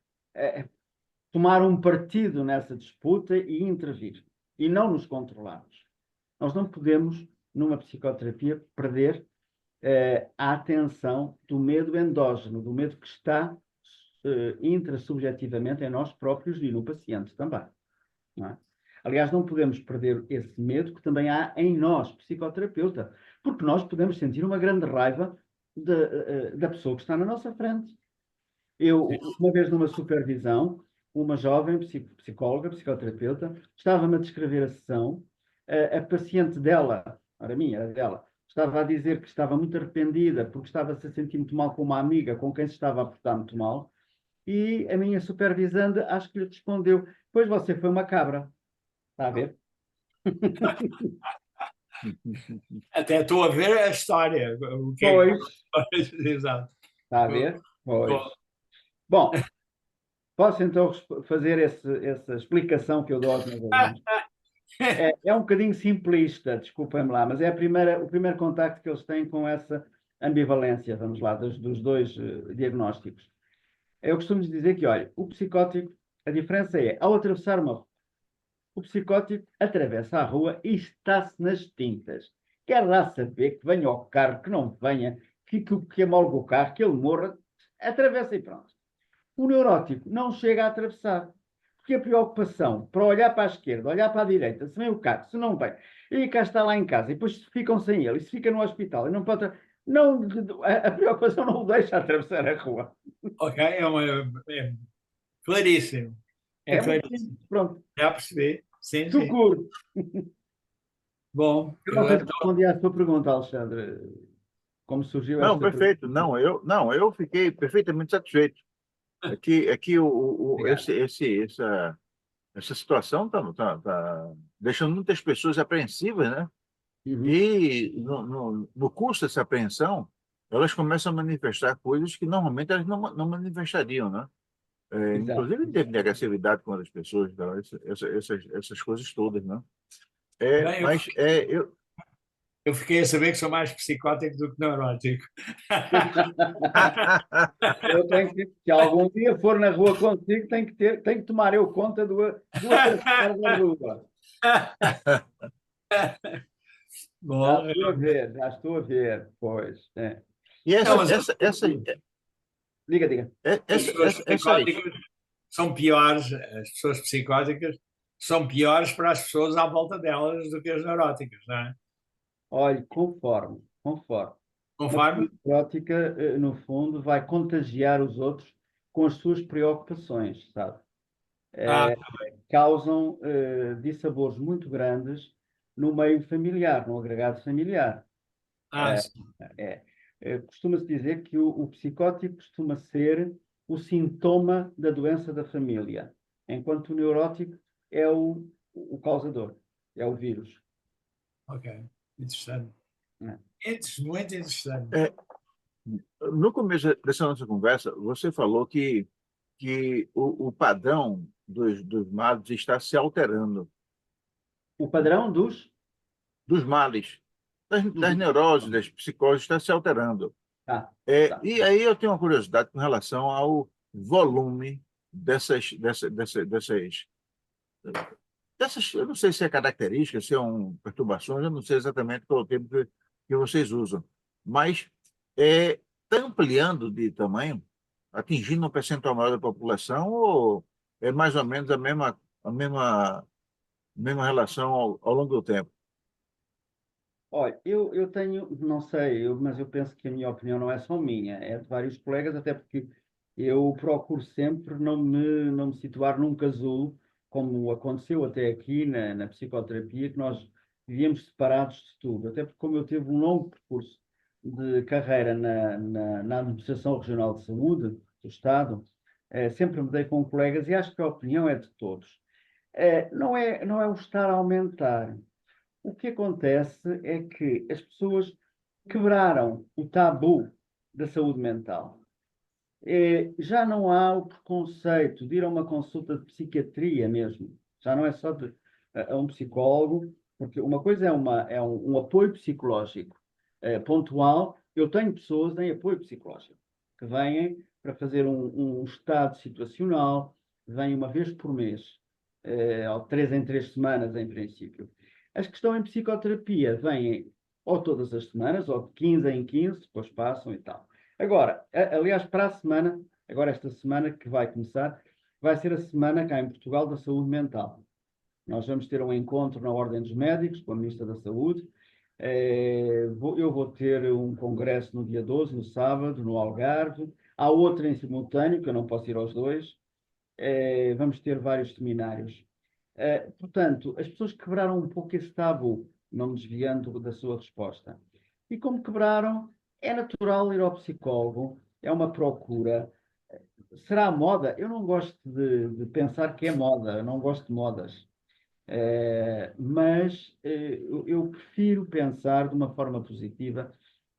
tomar um partido nessa disputa e intervir e não nos controlarmos. Nós não podemos, numa psicoterapia, perder a atenção do medo endógeno, do medo que está intrasubjetivamente em nós próprios e no paciente também. Não é? Aliás, não podemos perder esse medo que também há em nós, psicoterapeuta, porque nós podemos sentir uma grande raiva da pessoa que está na nossa frente. Eu, uma vez numa supervisão, uma jovem psicóloga, psicoterapeuta, estava-me a descrever a sessão, a paciente dela, era minha, era dela, estava a dizer que estava muito arrependida porque estava-se a sentir muito mal com uma amiga com quem se estava a portar muito mal, e a minha supervisanda acho que lhe respondeu: pois você foi uma cabra. Está a ver? Até estou a ver a história. O que Pois. Exato. Está a ver? Pois. Bom, posso então fazer essa explicação que eu dou aos meus alunos? É um bocadinho simplista, desculpem-me lá, mas é o primeiro contacto que eles têm com essa ambivalência, vamos lá, dos dois diagnósticos. Eu costumo dizer que, olha, o psicótico, a diferença é, ao atravessar uma rua, o psicótico atravessa a rua e está-se nas tintas. Quer lá saber que venha ao carro, que não venha, que amolgue o carro, que ele morra, atravessa e pronto. O neurótico não chega a atravessar. Porque a preocupação para olhar para a esquerda, olhar para a direita, se vem o carro, se não vem, e cá está lá em casa, e depois ficam sem ele, e se fica no hospital, e não pode... Não, a preocupação não o deixa atravessar a rua. Ok, é claríssimo. É claríssimo. Pronto. Já percebi. Sim, sim. Socorro. Bom, Eu não sei se respondi à sua pergunta, Alexandre. Como surgiu Não, esta perfeito. pergunta? Eu fiquei perfeitamente satisfeito. Aqui essa situação está deixando muitas pessoas apreensivas, né? Uhum. E no curso dessa apreensão, elas começam a manifestar coisas que normalmente elas não manifestariam, né? Exato. Inclusive em termos de agressividade com as pessoas, então, essas coisas todas, né? Bem, Mas eu fiquei a saber que sou mais psicótico do que neurótico. Eu tenho que, se algum dia for na rua contigo, tenho que tomar eu conta do atravessar da rua. Bom, Já estou a ver, pois. É. E Diga. as pessoas psicóticas são piores, as pessoas psicóticas são piores para as pessoas à volta delas do que as neuróticas, não é? Olha, conforme. Conforme? A neurótica, no fundo, vai contagiar os outros com as suas preocupações, sabe? Causam dissabores muito grandes no meio familiar, no agregado familiar. Costuma-se dizer que o psicótico costuma ser o sintoma da doença da família, enquanto o neurótico é o causador, é o vírus. Ok, interessante. É. Muito interessante. No começo dessa nossa conversa, você falou que o padrão dos males está se alterando, O padrão dos males, das Uhum. neuroses, das psicoses, está se alterando. Tá, tá. E aí eu tenho uma curiosidade com relação ao volume dessas, eu não sei se é característica, se é perturbações, eu não sei exatamente qual é o termo que vocês usam, mas está ampliando de tamanho, atingindo um percentual maior da população, ou é mais ou menos a mesma relação ao longo do tempo? Olha, eu tenho, não sei, mas eu penso que a minha opinião não é só minha, é de vários colegas, até porque eu procuro sempre não me situar num casulo, como aconteceu até aqui na psicoterapia, que nós vivíamos separados de tudo, até porque como eu tive um longo percurso de carreira na Administração Regional de Saúde do Estado, sempre me dei com colegas e acho que a opinião é de todos. Não é o estar a aumentar. O que acontece é que as pessoas quebraram o tabu da saúde mental. Já não há o preconceito de ir a uma consulta de psiquiatria mesmo. Já não é só a um psicólogo, porque uma coisa é um apoio psicológico pontual. Eu tenho pessoas em apoio psicológico que vêm para fazer um estado situacional, vêm uma vez por mês, ou 3 em 3 semanas, em princípio. As que estão em psicoterapia vêm ou todas as semanas, ou de 15 em 15, depois passam e tal. Agora, aliás, para a semana, agora esta semana que vai começar, vai ser a semana cá em Portugal da saúde mental. Nós vamos ter um encontro na Ordem dos Médicos com a Ministra da Saúde. Eu vou ter um congresso no dia 12, no sábado, no Algarve. Há outro em simultâneo, que eu não posso ir aos dois. Vamos ter vários seminários. Portanto, as pessoas quebraram um pouco esse tabu, não me desviando da sua resposta. E como quebraram, é natural ir ao psicólogo, é uma procura. Será moda? Eu não gosto de pensar que é moda, eu não gosto de modas. Mas eu prefiro pensar de uma forma positiva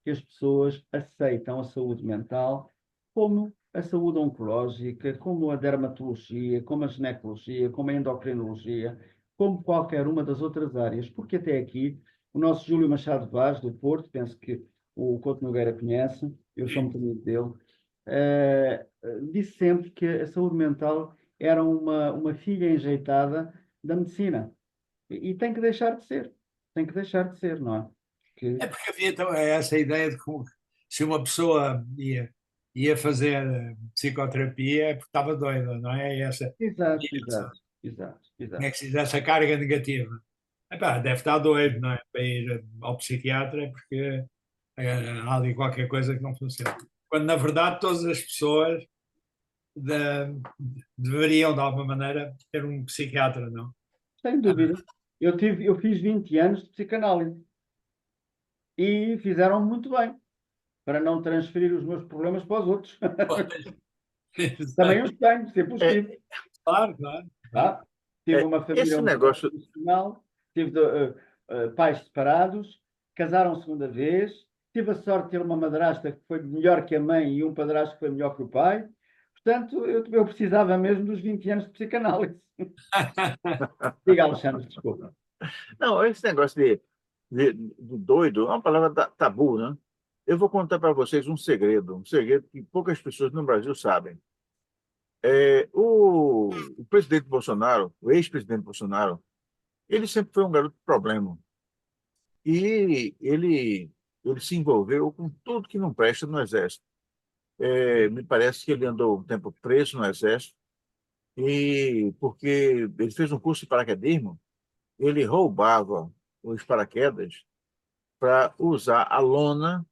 que as pessoas aceitam a saúde mental como a saúde oncológica, como a dermatologia, como a ginecologia, como a endocrinologia, como qualquer uma das outras áreas, porque até aqui o nosso Júlio Machado Vaz, do Porto, penso que o Couto Nogueira conhece, eu sou muito amigo dele, disse sempre que a saúde mental era uma filha enjeitada da medicina. E tem que deixar de ser. Tem que deixar de ser, não é? É Que... porque havia essa ideia de que se uma pessoa ia fazer psicoterapia é porque estava doida, não é? Exato, exato, exato, Tinha exato. que ser essa carga negativa. Epá, deve estar doido, não é? Para ir ao psiquiatra é porque há ali qualquer coisa que não funciona. Quando, na verdade, todas as pessoas deveriam, de alguma maneira, ter um psiquiatra, não? Sem dúvida. Eu fiz 20 anos de psicanálise e fizeram muito bem para não transferir os meus problemas para os outros. Também os tenho, sempre os É, tive. Claro, claro. Tá? Tive uma família esse muito negócio, tradicional, tive pais separados, casaram segunda vez, tive a sorte de ter uma madrasta que foi melhor que a mãe e um padrasto que foi melhor que o pai. Portanto, eu precisava mesmo dos 20 anos de psicanálise. Diga, Alexandre, desculpa. não, esse negócio de doido é uma palavra tabu, né? Eu vou contar para vocês um segredo que poucas pessoas no Brasil sabem. O presidente Bolsonaro, o ex-presidente Bolsonaro, ele sempre foi um garoto de problema. E ele se envolveu com tudo que não presta no Exército. Me parece que ele andou um tempo preso no Exército, e porque ele fez um curso de paraquedismo, ele roubava os paraquedas para usar a lona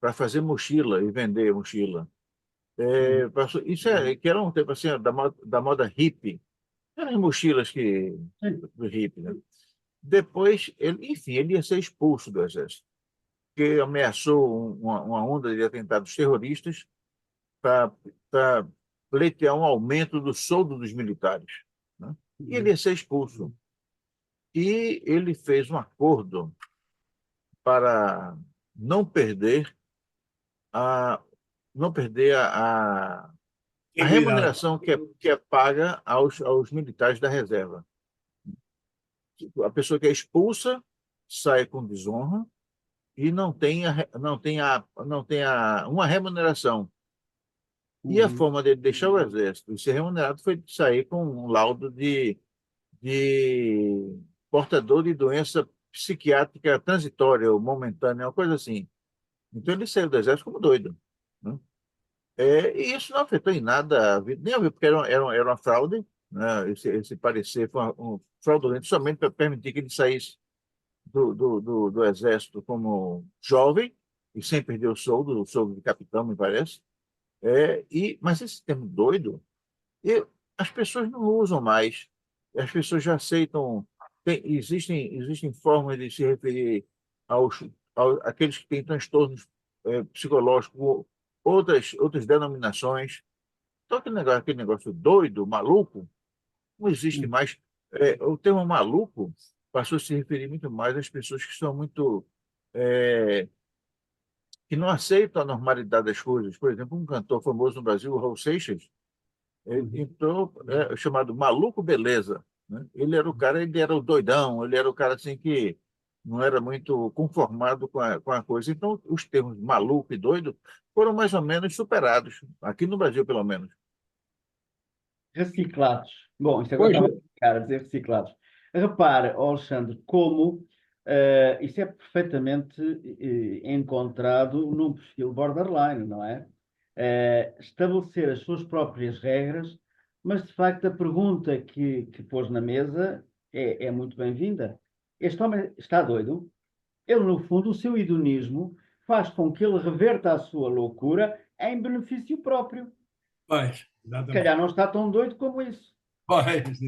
para fazer mochila e vender mochila. Isso que era um tempo assim, da moda hippie. Eram as mochilas do hippie, né? Depois, enfim, ele ia ser expulso do Exército, porque ameaçou uma onda de atentados terroristas para pleitear um aumento do soldo dos militares, né? E ele ia ser expulso. E ele fez um acordo para não perder a não perder a Equidade. remuneração que é paga aos militares da reserva. A pessoa que é expulsa sai com desonra e não tem uma remuneração. E a forma de deixar o exército e ser remunerado foi de sair com um laudo de portador de doença psiquiátrica transitória ou momentânea, uma coisa assim. Então ele saiu do exército como doido, né? E isso não afetou em nada a vida, nem a vida, porque era uma fraude, né? Esse parecer foi um fraudulento somente para permitir que ele saísse do exército como jovem e sem perder o soldo de capitão, me parece. Mas esse termo doido, e as pessoas não usam mais. As pessoas já aceitam. Existem formas de se referir àqueles que têm transtornos psicológicos, outras denominações. Então, aquele negócio doido, maluco, não existe mais. O termo maluco passou a se referir muito mais às pessoas que são muito. é, que não aceitam a normalidade das coisas. Por exemplo, um cantor famoso no Brasil, o Raul Seixas, ele entrou chamado Maluco Beleza, né? Ele era o doidão, ele era o cara assim que não era muito conformado com a coisa. Então, os termos maluco e doido foram mais ou menos superados, aqui no Brasil, pelo menos. Reciclados. Bom, isto agora Pois, estava a ficar a dizer reciclados. Repare, ó Alexandre, como isso é perfeitamente encontrado num perfil borderline, não é? Estabelecer as suas próprias regras, mas de facto a pergunta que pôs na mesa é muito bem-vinda. Este homem está doido? Ele, no fundo, o seu hedonismo faz com que ele reverta a sua loucura em benefício próprio. Pois, Se calhar exatamente. não está tão doido como isso, Pois,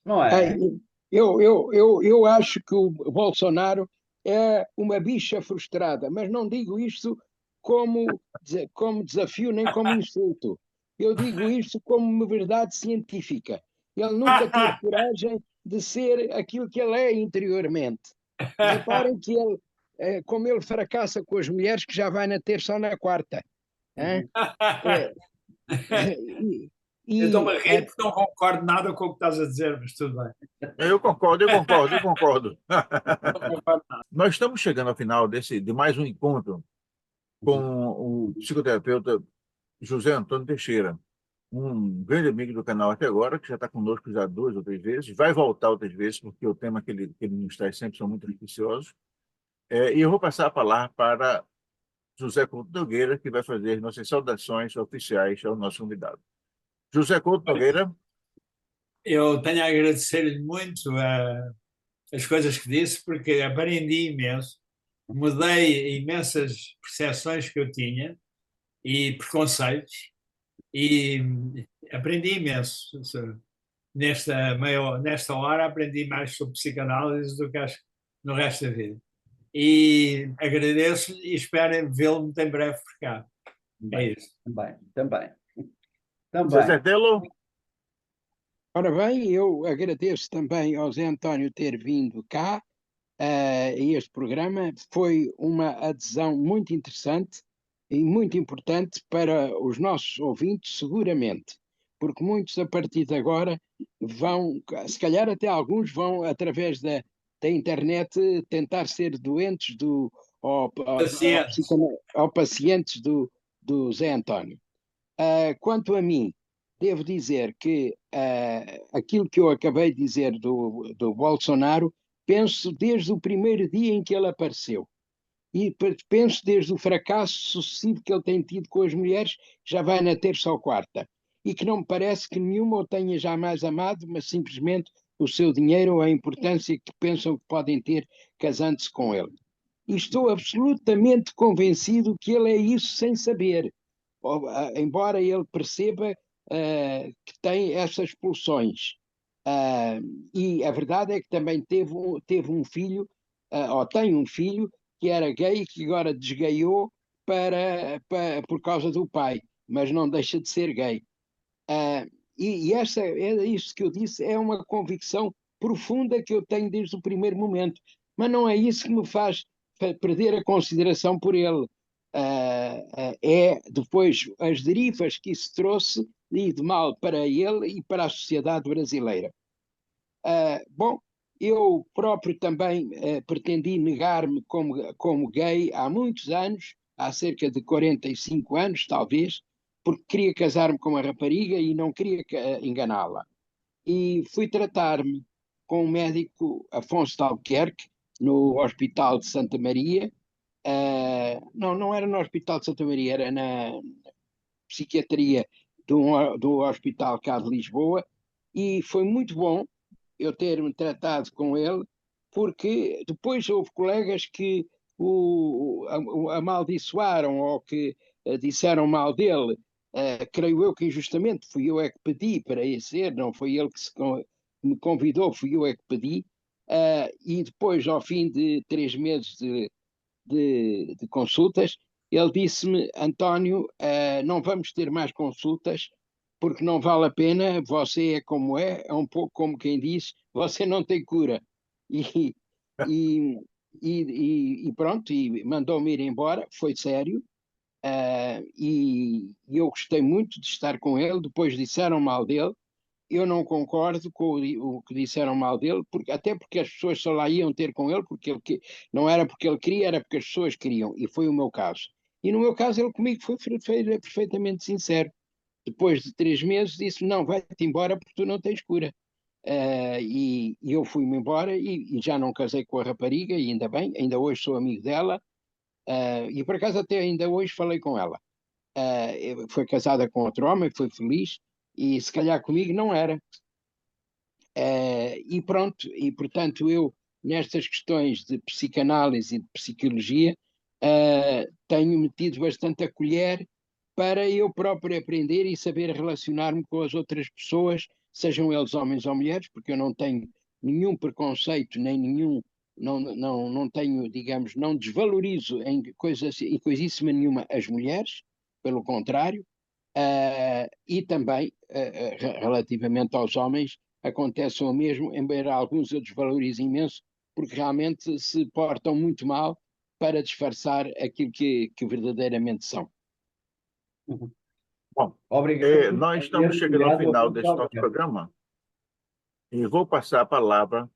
não Ei, é? eu acho que o Bolsonaro é uma bicha frustrada, mas não digo isto como desafio nem como insulto. Eu digo isto como uma verdade científica. Ele nunca teve coragem de ser aquilo que ele é interiormente. Reparem que ele, como ele fracassa com as mulheres, que já vai na terça ou na quarta. Hein? É, e, eu estou-me a e rir porque não concordo nada com o que estás a dizer, mas tudo bem. Eu concordo, eu concordo, eu concordo. Não concordo nada. Nós estamos chegando ao final de mais um encontro com o psicoterapeuta José Antônio Teixeira, um grande amigo do canal até agora, que já está conosco já 2 ou 3 vezes, vai voltar outras vezes, porque o tema que ele nos traz sempre são muito auspiciosos. E eu vou passar a palavra para José Couto Nogueira, que vai fazer nossas saudações oficiais ao nosso convidado. José Couto Nogueira, Eu tenho a agradecer-lhe muito as coisas que disse, porque aprendi imenso, mudei imensas percepções que eu tinha e preconceitos, e aprendi imenso. Nesta hora aprendi mais sobre psicanálise do que acho no resto da vida. E agradeço e espero vê-lo muito em breve por cá. É Também, isso. também. Zé Telo, ora bem, eu agradeço também ao Zé António ter vindo cá a este programa. Foi uma adesão muito interessante e muito importante para os nossos ouvintes, seguramente, porque muitos a partir de agora vão, se calhar até alguns vão, através da internet, tentar ser doentes Paciente. ao pacientes do Zé António. Quanto a mim, devo dizer que aquilo que eu acabei de dizer do Bolsonaro, penso desde o primeiro dia em que ele apareceu. E penso desde o fracasso sucessivo que ele tem tido com as mulheres, já vai na terça ou quarta. E que não me parece que nenhuma o tenha jamais amado, mas simplesmente o seu dinheiro ou a importância que pensam que podem ter casando-se com ele. E estou absolutamente convencido que ele é isso sem saber, embora ele perceba que tem essas pulsões. E a verdade é que também teve um filho, ou tem um filho, que era gay, que agora desgaiou por causa do pai, mas não deixa de ser gay. É isso que eu disse, é uma convicção profunda que eu tenho desde o primeiro momento, mas não é isso que me faz perder a consideração por ele. é depois as derivas que isso trouxe de mal para ele e para a sociedade brasileira. Bom, eu próprio também pretendi negar-me como gay há muitos anos, há cerca de 45 anos, talvez, porque queria casar-me com uma rapariga e não queria enganá-la. E fui tratar-me com o médico Afonso de Albuquerque, no Hospital de Santa Maria. Não era no Hospital de Santa Maria, era na psiquiatria do Hospital cá de Lisboa, e foi muito bom eu ter-me tratado com ele, porque depois houve colegas que o amaldiçoaram ou que disseram mal dele. Creio eu que injustamente fui eu é que pedi para ir ser, não foi ele que me convidou, fui eu é que pedi. E depois, ao fim de 3 meses de consultas, ele disse-me: António, não vamos ter mais consultas porque não vale a pena, você é como é um pouco como quem diz, você não tem cura. E, e, e pronto, e mandou-me ir embora, foi sério. E eu gostei muito de estar com ele, depois disseram mal dele, eu não concordo com o que disseram mal dele, até porque as pessoas só lá iam ter com ele, porque não era porque ele queria, era porque as pessoas queriam, e foi o meu caso. E no meu caso, ele comigo foi perfeitamente sincero. Depois de 3 meses, disse: Não, vai-te embora porque tu não tens cura. E eu fui-me embora e já não casei com a rapariga, e ainda bem, ainda hoje sou amigo dela, e por acaso até ainda hoje falei com ela. Foi casada com outro homem, foi feliz, e se calhar comigo não era. E pronto, e portanto eu, nestas questões de psicanálise e de psicologia, tenho metido bastante a colher para eu próprio aprender e saber relacionar-me com as outras pessoas, sejam eles homens ou mulheres, porque eu não tenho nenhum preconceito, nem nenhum, não tenho, digamos, não desvalorizo em coisíssima nenhuma as mulheres, pelo contrário, e também, relativamente aos homens, acontece o mesmo, embora alguns eu desvalorizo imenso, porque realmente se portam muito mal para disfarçar aquilo que verdadeiramente são. Bom, Obrigado. nós estamos chegando ao final deste nosso programa e vou passar a palavra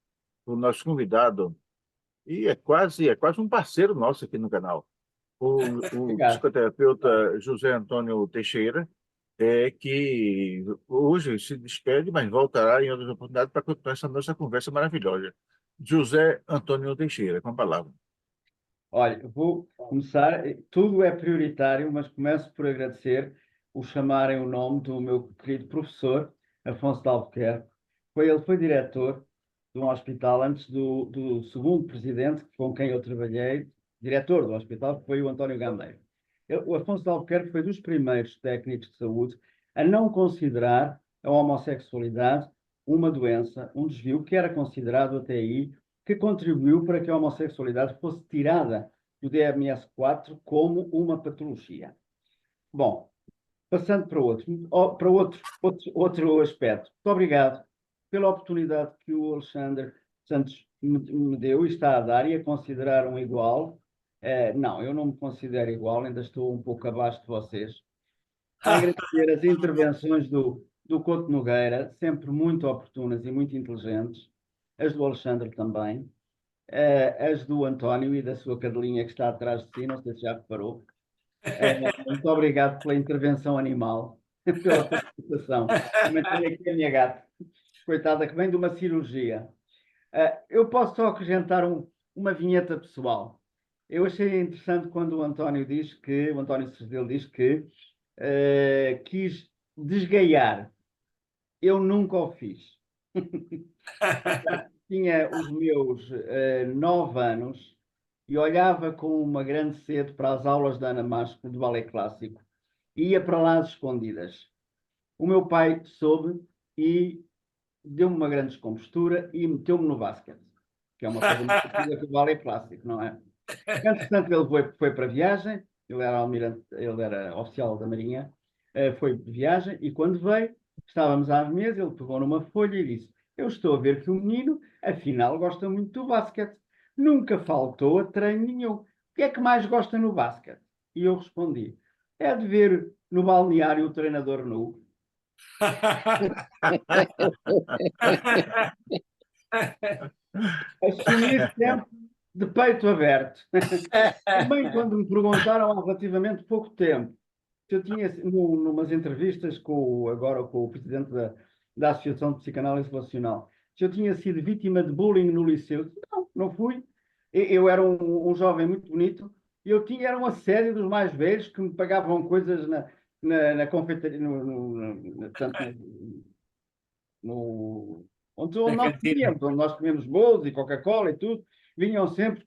para o nosso convidado, e é quase um parceiro nosso aqui no canal, o Obrigado. psicoterapeuta José Antônio Teixeira, que hoje se despede, mas voltará em outras oportunidades para continuar essa nossa conversa maravilhosa. José Antônio Teixeira, com a palavra. Olha, eu vou começar, tudo é prioritário, mas começo por agradecer o chamarem o nome do meu querido professor, Afonso de Albuquerque. Ele foi diretor de um hospital antes do segundo presidente com quem eu trabalhei, diretor do hospital, que foi o António Gameiro. O Afonso de Albuquerque foi dos primeiros técnicos de saúde a não considerar a homossexualidade uma doença, um desvio que era considerado até aí, que contribuiu para que a homossexualidade fosse tirada do DMS-4 como uma patologia. Bom, passando para outro aspecto. Muito obrigado pela oportunidade que o Alexandre Santos me deu e está a dar e a considerar um igual. Não, eu não me considero igual, ainda estou um pouco abaixo de vocês. Agradecer as intervenções do Couto Nogueira, sempre muito oportunas e muito inteligentes, as do Alexandre também, as do António e da sua cadelinha que está atrás de si, não sei se já reparou. Muito obrigado pela intervenção animal, pela participação. Também tenho aqui a minha gata, coitada, que vem de uma cirurgia. Eu posso só acrescentar uma vinheta pessoal. Eu achei interessante quando o António Serdelo diz que quis desgaiar. Eu nunca o fiz. Tinha os meus 9 anos e olhava com uma grande sede para as aulas da Ana Masco de balé clássico e ia para lá às escondidas. O meu pai soube e deu-me uma grande descompostura e meteu-me no basquete, que é uma coisa muito parecida com o balé clássico, não é? Entretanto, ele foi para viagem, ele era almirante, ele era oficial da Marinha, foi de viagem e quando veio, estávamos à mesa, ele pegou numa folha e disse: Eu estou a ver que o menino, afinal, gosta muito do basquete. Nunca faltou a treino nenhum. O que é que mais gosta no basquete? E eu respondi: é de ver no balneário o treinador nu. Assumi sempre de peito aberto. Também quando me perguntaram há relativamente pouco tempo se eu tinha, numas entrevistas agora com o presidente da Associação de Psicanálise Relacional, se eu tinha sido vítima de bullying no liceu. Não, não fui. Eu era um jovem muito bonito e era um assédio dos mais velhos que me pagavam coisas na confeitaria, onde nós comíamos bolos e Coca-Cola e tudo. Vinham sempre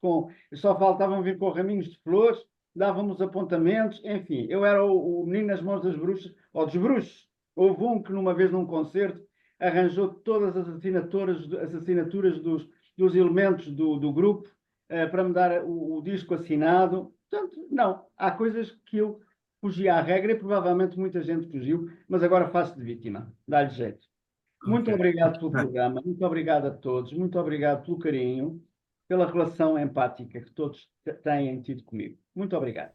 só faltavam vir com raminhos de flores, davam-nos apontamentos, enfim. Eu era o menino nas mãos das bruxas, ou dos bruxos. Houve um que, numa vez num concerto, arranjou todas as assinaturas dos elementos do grupo para me dar o disco assinado. Portanto, não. Há coisas que eu fugi à regra e provavelmente muita gente fugiu, mas agora faço de vítima. Dá-lhe jeito. Muito obrigado pelo programa, muito obrigado a todos, muito obrigado pelo carinho, pela relação empática que todos têm tido comigo. Muito obrigado.